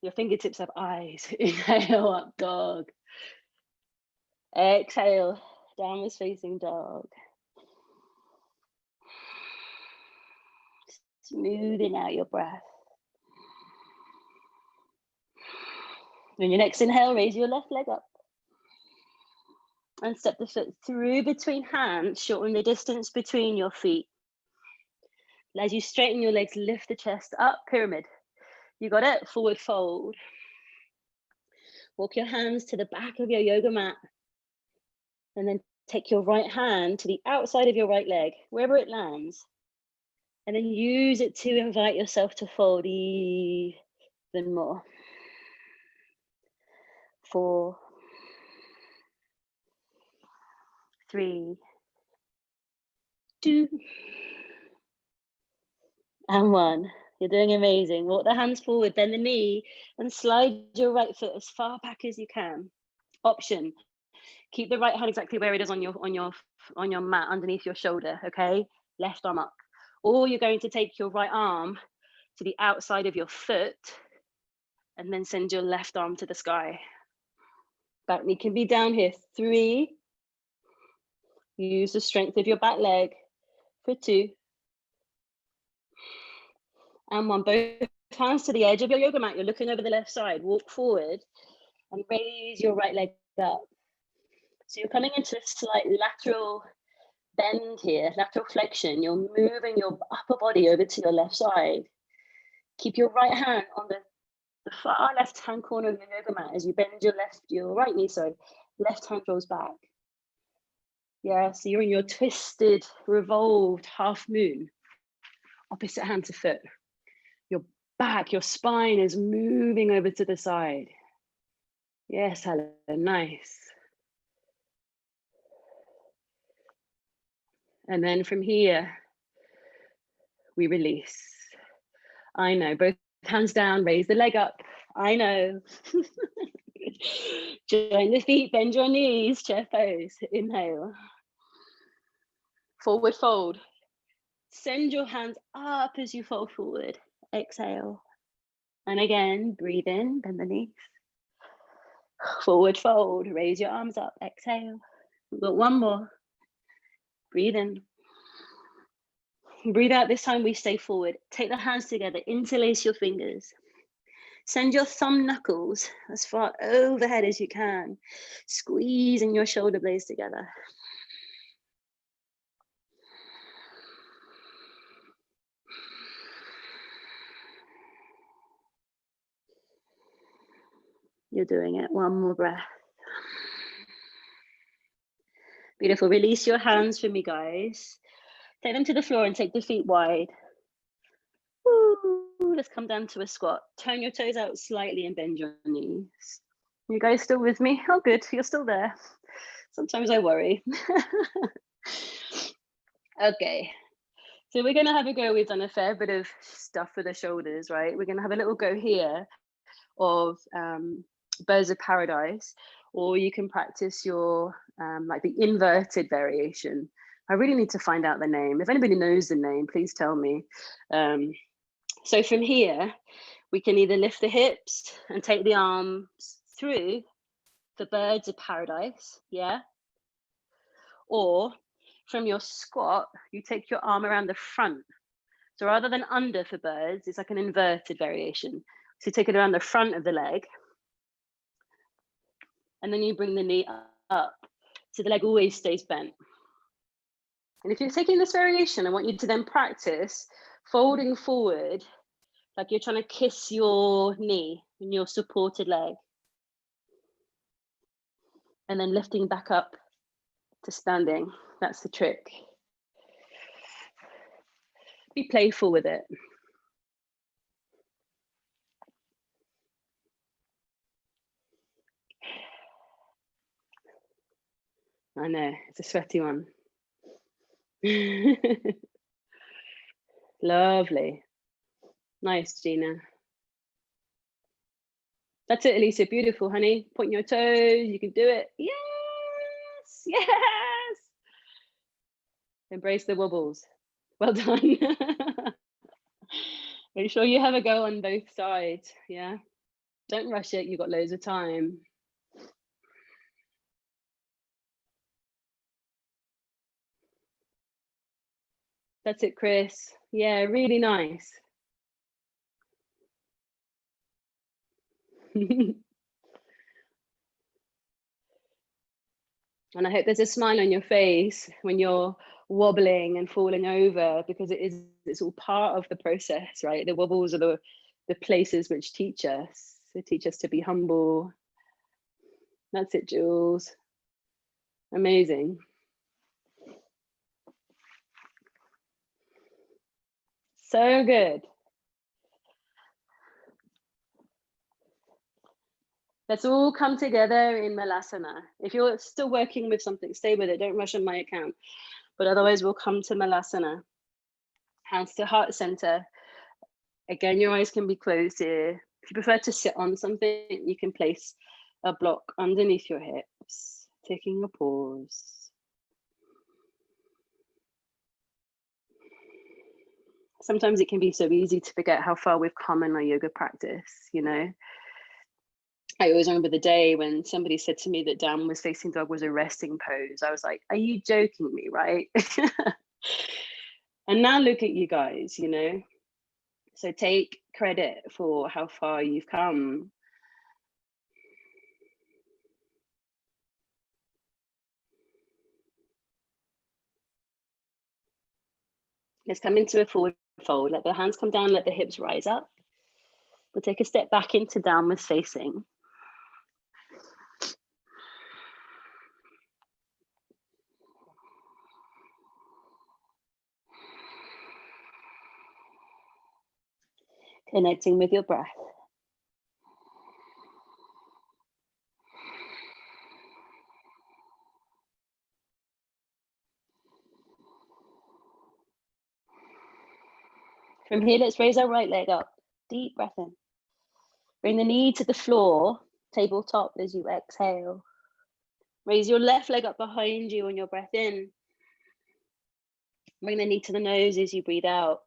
Your fingertips have eyes. Inhale, up dog. Exhale, downward facing dog. Smoothing out your breath. On your next inhale, raise your left leg up. And step the foot through between hands, shorten the distance between your feet. As you straighten your legs, lift the chest up, pyramid. You got it, forward fold. Walk your hands to the back of your yoga mat. And then take your right hand to the outside of your right leg, wherever it lands. And then use it to invite yourself to fold even more. 4, 3, 2, and 1. You're doing amazing. Walk the hands forward, bend the knee, and slide your right foot as far back as you can. Option: keep the right hand exactly where it is on your mat underneath your shoulder. Okay, left arm up. Or you're going to take your right arm to the outside of your foot, and then send your left arm to the sky. Back knee can be down here. 3. Use the strength of your back leg for 2. And 1. Both hands to the edge of your yoga mat. You're looking over the left side. Walk forward and raise your right leg up. So you're coming into a slight lateral bend here, lateral flexion. You're moving your upper body over to your left side. Keep your right hand on the far left-hand corner of your yoga mat as you bend your right knee, left hand draws back. Yeah, so you're in your twisted, revolved half moon, opposite hand to foot. Your back, your spine is moving over to the side. Yes, Helen, nice. And then from here, we release. I know, both hands down, raise the leg up. I know. Join the feet, bend your knees, chair pose. Inhale. Forward fold. Send your hands up as you fold forward. Exhale. And again, breathe in, bend the knees. Forward fold, raise your arms up. Exhale. We've got one more. Breathe in. Breathe out. This time we stay forward. Take the hands together, interlace your fingers. Send your thumb knuckles as far overhead as you can, squeezing your shoulder blades together. You're doing it. One more breath. Beautiful. Release your hands for me, guys. Take them to the floor and take the feet wide. Woo. Let's come down to a squat. Turn your toes out slightly and bend your knees. You guys still with me? Oh, good. You're still there. Sometimes I worry. Okay. So we're going to have a go. We've done a fair bit of stuff for the shoulders, right? We're going to have a little go here of Birds of Paradise, or you can practice your like the inverted variation. I really need to find out the name. If anybody knows the name, please tell me. So from here, we can either lift the hips and take the arms through for Birds of Paradise, yeah? Or from your squat, you take your arm around the front. So rather than under for birds, it's like an inverted variation. So you take it around the front of the leg, and then you bring the knee up. So the leg always stays bent. And if you're taking this variation, I want you to then practice folding forward, like you're trying to kiss your knee in your supported leg. And then lifting back up to standing. That's the trick. Be playful with it. I know, it's a sweaty one. Lovely. Nice, Gina. That's it, Elisa. Beautiful, honey. Point your toes. You can do it. Yes, yes. Embrace the wobbles. Well done. Make sure you have a go on both sides. Yeah. Don't rush it. You've got loads of time. That's it, Chris. Yeah, really nice. And I hope there's a smile on your face when you're wobbling and falling over, because it's all part of the process, right? The wobbles are the places which teach us. They teach us to be humble. That's it, Jules. Amazing. So good. Let's all come together in Malasana. If you're still working with something, stay with it. Don't rush on my account. But otherwise, we'll come to Malasana. Hands to heart center. Again, your eyes can be closed here. If you prefer to sit on something, you can place a block underneath your hips, taking a pause. Sometimes it can be so easy to forget how far we've come in our yoga practice, you know. I always remember the day when somebody said to me that downward facing dog was a resting pose. I was like, are you joking me, right? And now look at you guys, you know. So take credit for how far you've come. Let's come into a forward fold. Let the hands come down, let the hips rise up. We'll take a step back into downward facing. Connecting with your breath. From here, let's raise our right leg up. Deep breath in. Bring the knee to the floor, tabletop as you exhale. Raise your left leg up behind you on your breath in. Bring the knee to the nose as you breathe out.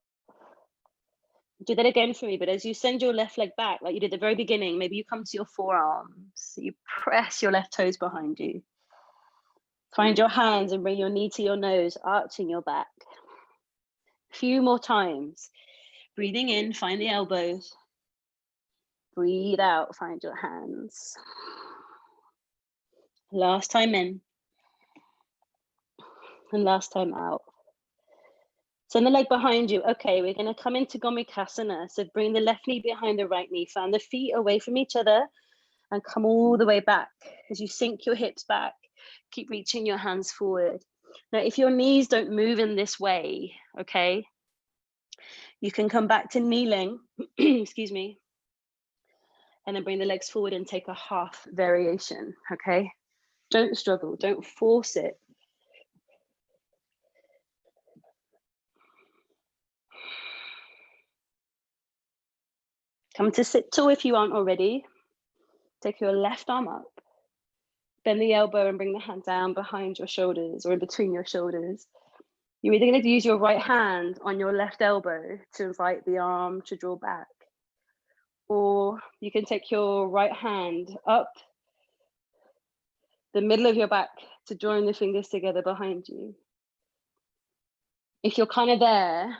Do that again for me, but as you send your left leg back, like you did at the very beginning, maybe you come to your forearms. You press your left toes behind you. Find your hands and bring your knee to your nose, arching your back. A few more times. Breathing in, find the elbows. Breathe out, find your hands. Last time in. And last time out. Send the leg behind you. Okay, we're going to come into Gomukhasana. So bring the left knee behind the right knee. Fan the feet away from each other and come all the way back. As you sink your hips back, keep reaching your hands forward. Now, if your knees don't move in this way, okay, you can come back to kneeling, excuse me, and then bring the legs forward and take a half variation, okay? Don't struggle, don't force it. Come to sit tall if you aren't already. Take your left arm up. Bend the elbow and bring the hand down behind your shoulders or in between your shoulders. You're either going to use your right hand on your left elbow to invite the arm to draw back, or you can take your right hand up the middle of your back to join the fingers together behind you. If you're kind of there,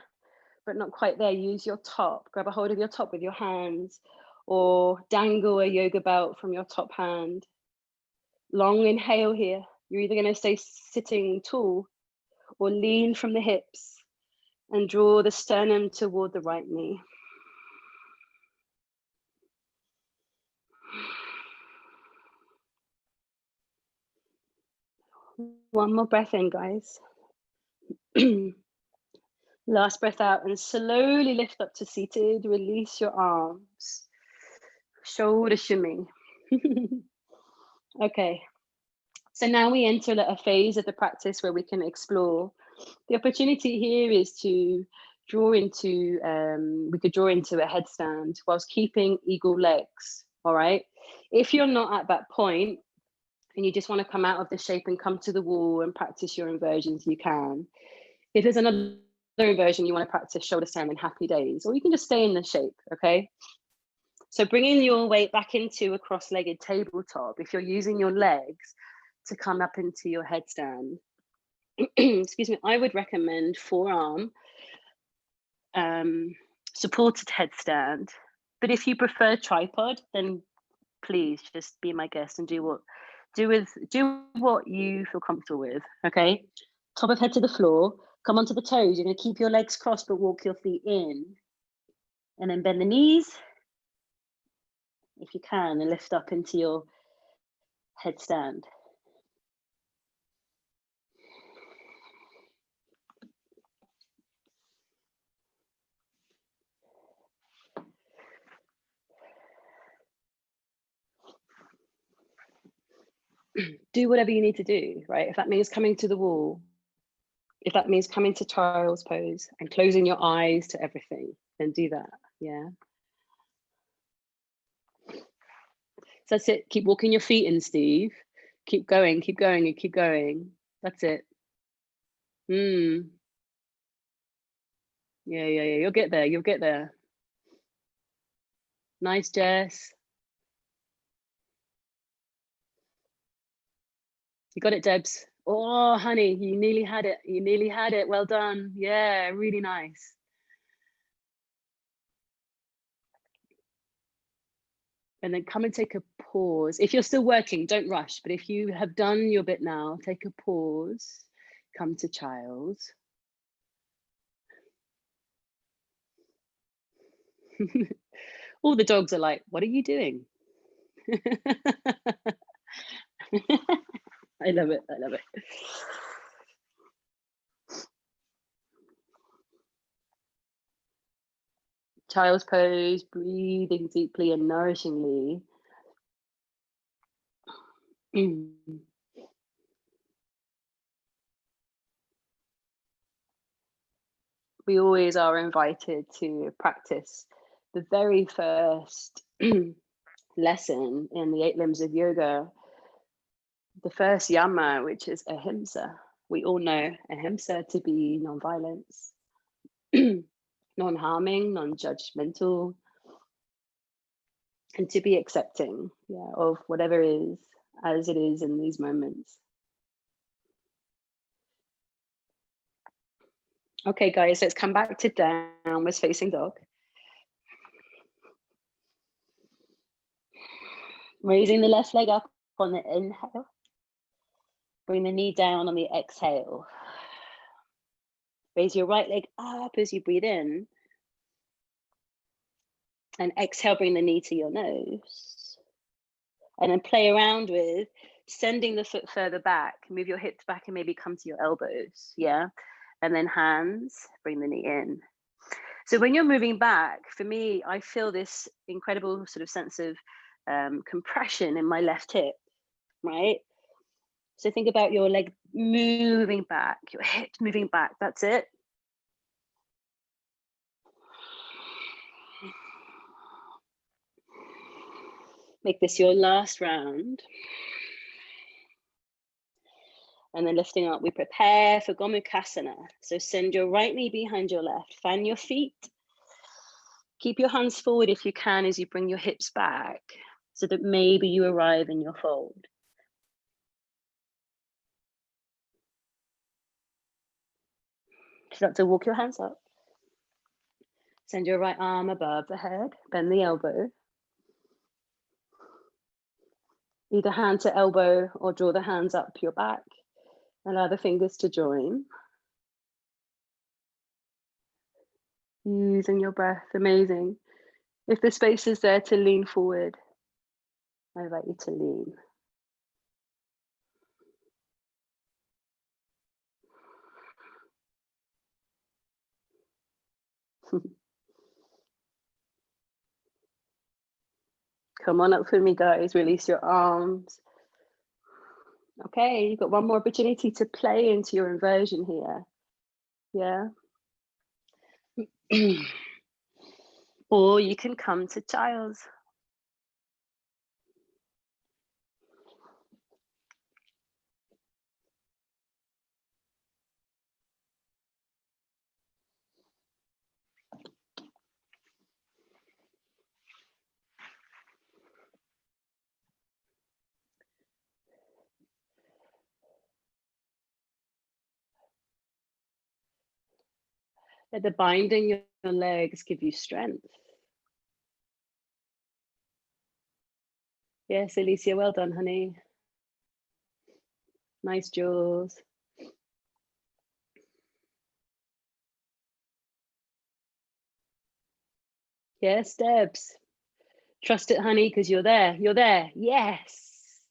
but not quite there, use your top. Grab a hold of your top with your hands, or dangle a yoga belt from your top hand. Long inhale here. You're either going to stay sitting tall or lean from the hips and draw the sternum toward the right knee. One more breath in, guys. Last breath out and slowly lift up to seated. Release your arms. Shoulder shimmy. Okay. So now we enter a phase of the practice where we can explore. The opportunity here is to draw into, we could draw into a headstand whilst keeping eagle legs, all right? If you're not at that point and you just want to come out of the shape and come to the wall and practice your inversions, you can. If there's another inversion, you want to practice shoulder stand and happy days, or you can just stay in the shape, okay? So bringing your weight back into a cross-legged tabletop, if you're using your legs to come up into your headstand, excuse me, I would recommend forearm supported headstand. But if you prefer tripod, then please just be my guest and do what you feel comfortable with. Okay, top of head to the floor. Come onto the toes. You're going to keep your legs crossed, but walk your feet in, and then bend the knees if you can, and lift up into your headstand. Do whatever you need to do, right? If that means coming to the wall, if that means coming to child's pose and closing your eyes to everything, then do that, yeah? So that's it. Keep walking your feet in, Steve. Keep going, and keep going. That's it. Yeah. You'll get there. Nice, Jess. You got it, Debs. Oh, honey, you nearly had it. Well done. Yeah, really nice. And then come and take a pause. If you're still working, don't rush. But if you have done your bit now, take a pause. Come to child's. All the dogs are like, what are you doing? I love it. Child's pose, breathing deeply and nourishingly. We always are invited to practice the very first lesson in the 8 limbs of yoga, the first yama, which is ahimsa. We all know ahimsa to be non-violence, non-harming, non-judgmental, and to be accepting, yeah, of whatever is as it is in these moments. Okay, guys, let's come back to downward facing dog. Raising the left leg up on the inhale. Bring the knee down on the exhale. Raise your right leg up as you breathe in. And exhale, bring the knee to your nose. And then play around with sending the foot further back. Move your hips back and maybe come to your elbows, yeah? And then hands, bring the knee in. So when you're moving back, for me, I feel this incredible sort of sense of compression in my left hip, right? So think about your leg moving back, your hips moving back, that's it. Make this your last round. And then lifting up, we prepare for Gomukhasana. So send your right knee behind your left, fan your feet. Keep your hands forward if you can as you bring your hips back so that maybe you arrive in your fold. Start to walk your hands up. Send your right arm above the head, bend the elbow. Either hand to elbow or draw the hands up your back. Allow the fingers to join. Using your breath, amazing. If the space is there to lean forward, I invite you to lean. Come on up for me, guys. Release your arms. Okay, you've got one more opportunity to play into your inversion here. Yeah. Or you can come to child's. Let the binding your legs give you strength. Yes, Alicia, well done, honey. Nice jaws. Yes, Debs. Trust it, honey, because you're there. You're there. Yes.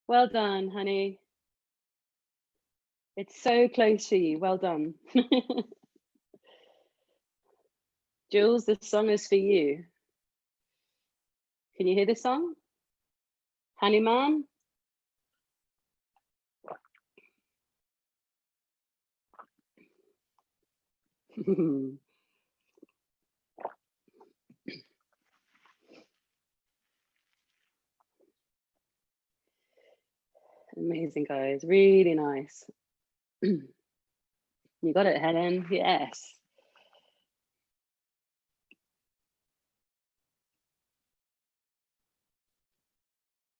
Well done, honey. It's so close to you. Well done. Jules, this song is for you. Can you hear this song? Hanuman? Amazing, guys. Really nice. You got it, Helen. Yes.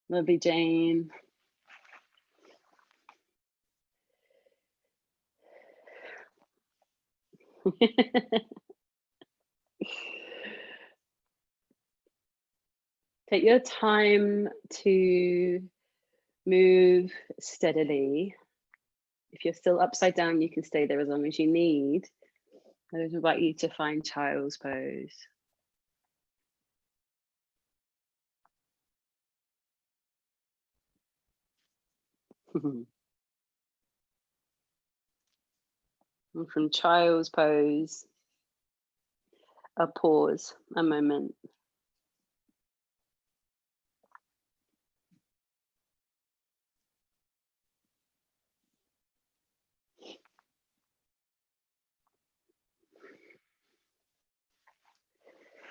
Lovely, Jane. Take your time to move steadily. If you're still upside down, you can stay there as long as you need. I would invite you to find child's pose. And from child's pose, a pause, a moment.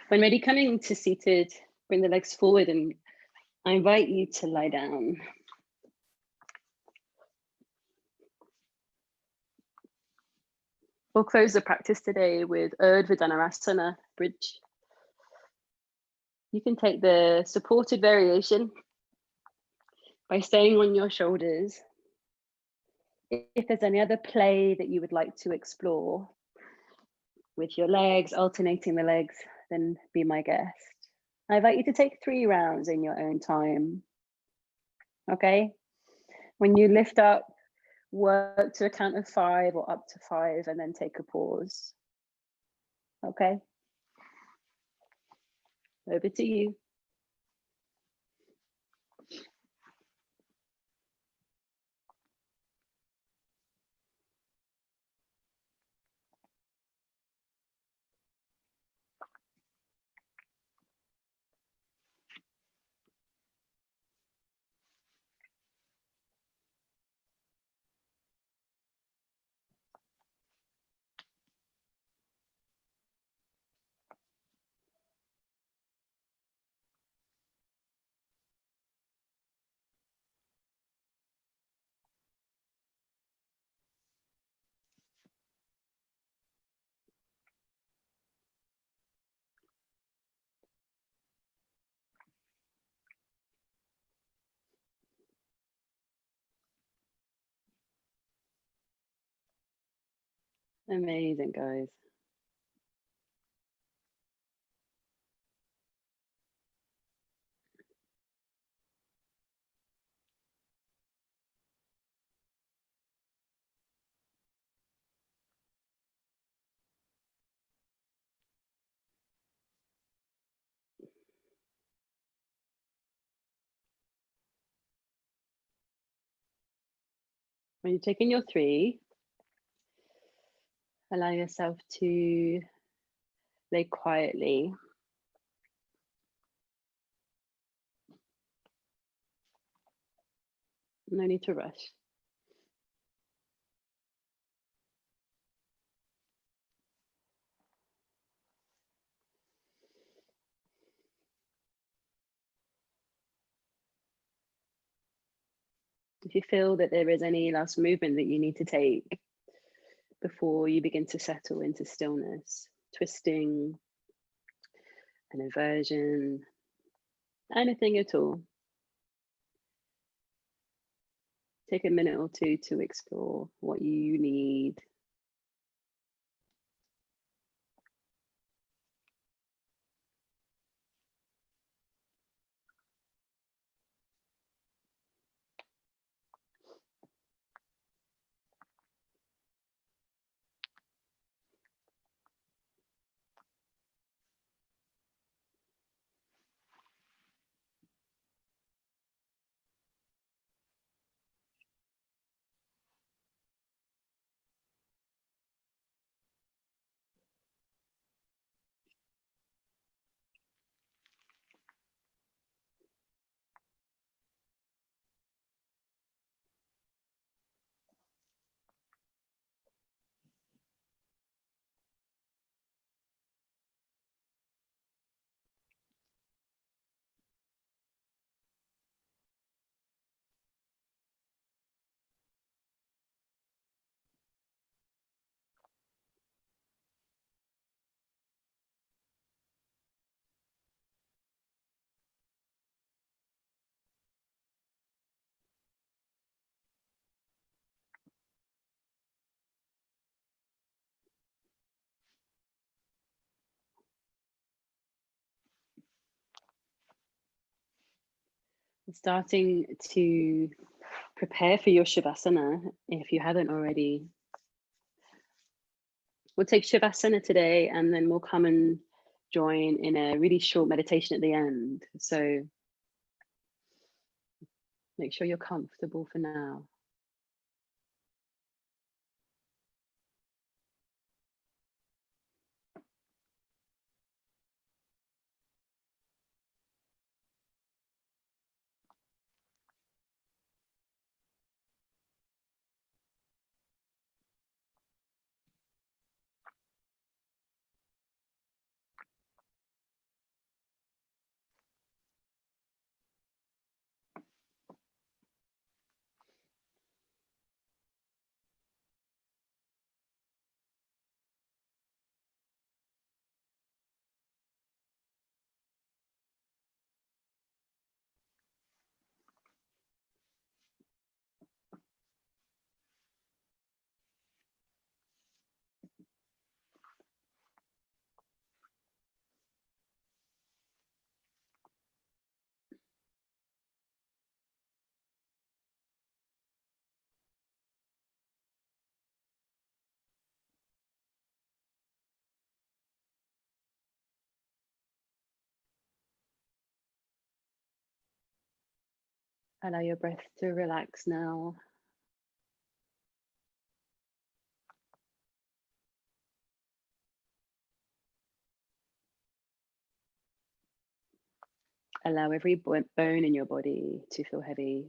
When ready, coming to seated, bring the legs forward and I invite you to lie down. We'll close the practice today with Urdhva Dhanurasana, bridge. You can take the supported variation by staying on your shoulders. If there's any other play that you would like to explore with your legs, alternating the legs, then be my guest. I invite you to take 3 rounds in your own time. Okay? When you lift up, work to a count of 5 or up to 5 and then take a pause. Okay? Over to you. Amazing, guys. When you're taking your 3, allow yourself to lay quietly. No need to rush. If you feel that there is any last movement that you need to take before you begin to settle into stillness, twisting, an inversion, anything at all, take a minute or two to explore what you need. Starting to prepare for your Shavasana if you haven't already. We'll take Shavasana today and then we'll come and join in a really short meditation at the end. So make sure you're comfortable for now. Allow your breath to relax now. Allow every bone in your body to feel heavy.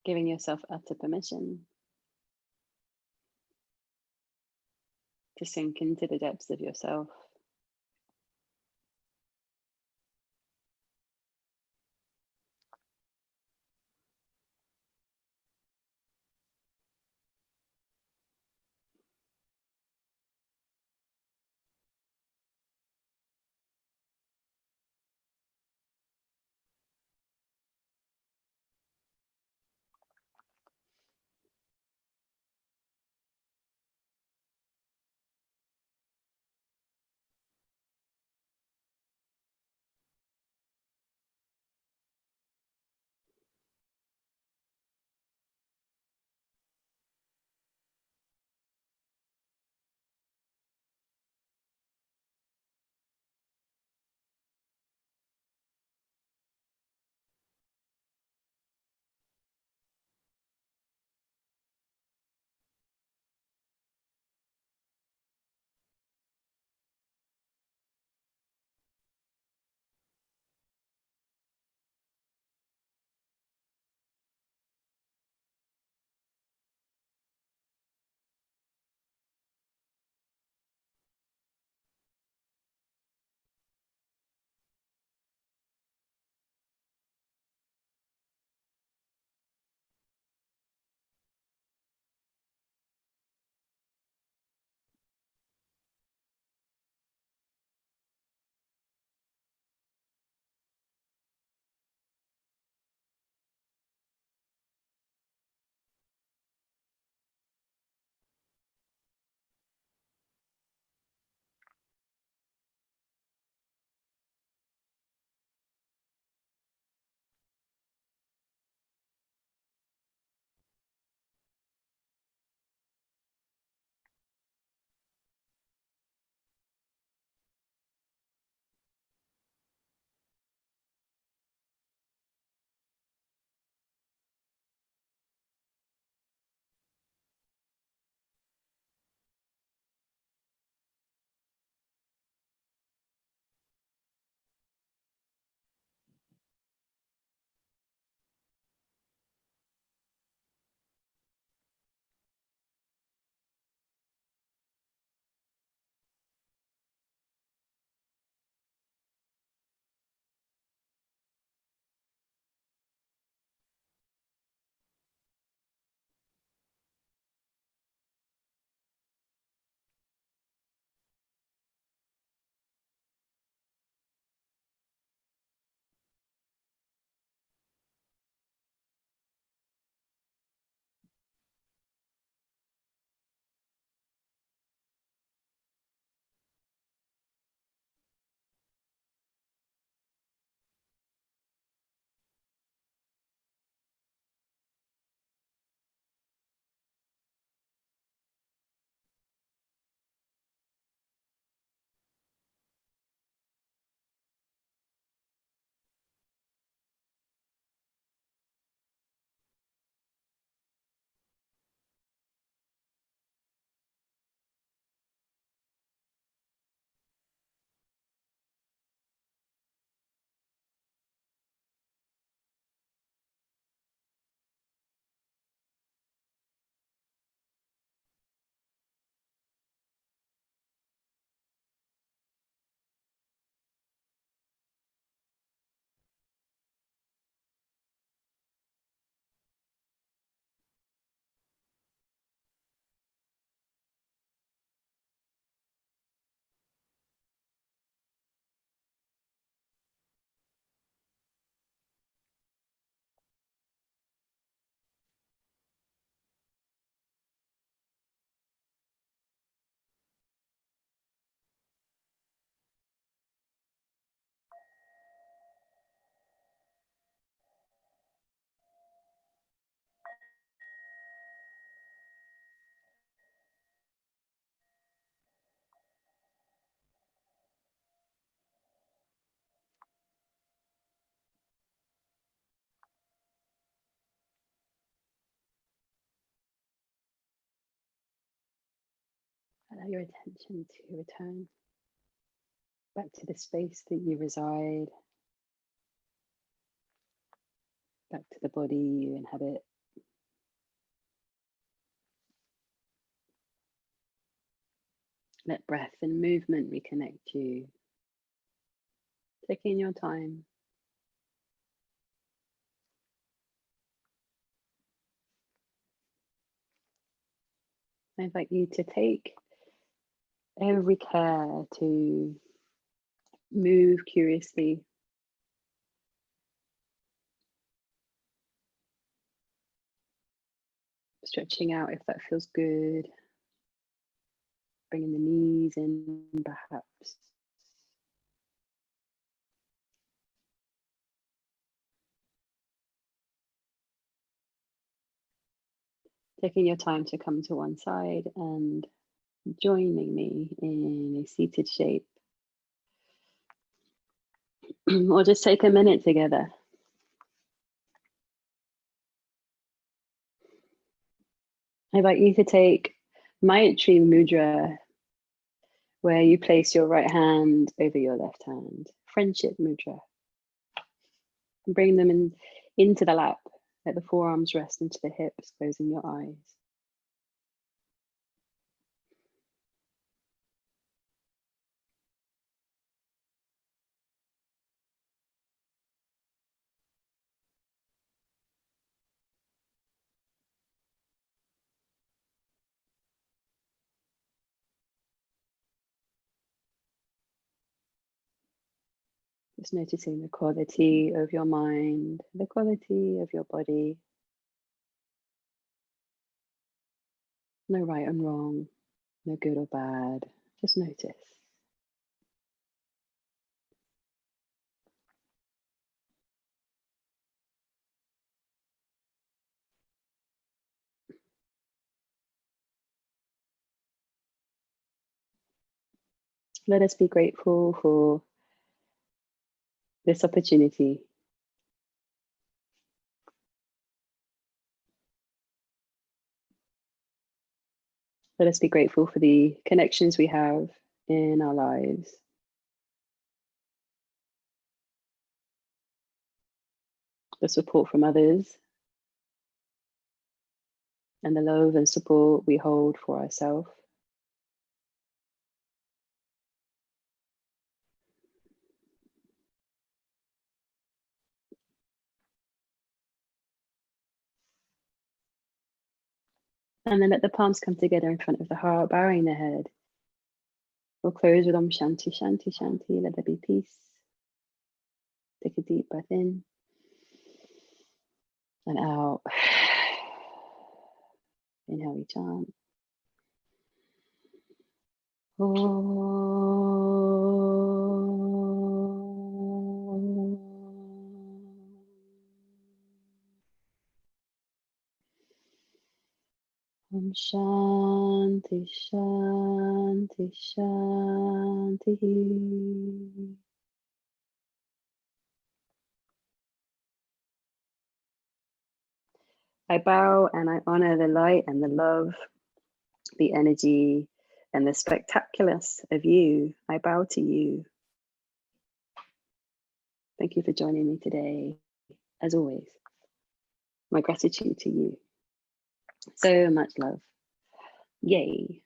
Giving yourself utter permission to sink into the depths of yourself. Allow your attention to return back to the space that you reside, back to the body you inhabit. Let breath and movement reconnect you. Taking your time. I invite you to take every care to move curiously. Stretching out if that feels good. Bringing the knees in, perhaps. Taking your time to come to one side and joining me in a seated shape. Or just take a minute together. I invite you to take Maitri Mudra, where you place your right hand over your left hand. Friendship Mudra. And bring them into the lap. Let the forearms rest into the hips, closing your eyes. Just noticing the quality of your mind, the quality of your body. No right and wrong, no good or bad, just notice. Let us be grateful for this opportunity. Let us be grateful for the connections we have in our lives. The support from others, and the love and support we hold for ourselves. And then let the palms come together in front of the heart, bowing the head. We'll close with Om Shanti, Shanti, Shanti. Let there be peace. Take a deep breath in and out. Inhale, we chant. Om Shanti, Shanti, Shanti. I bow and I honor the light and the love, the energy and the spectacularness of you. I bow to you. Thank you for joining me today. As always, my gratitude to you. So much love. Yay.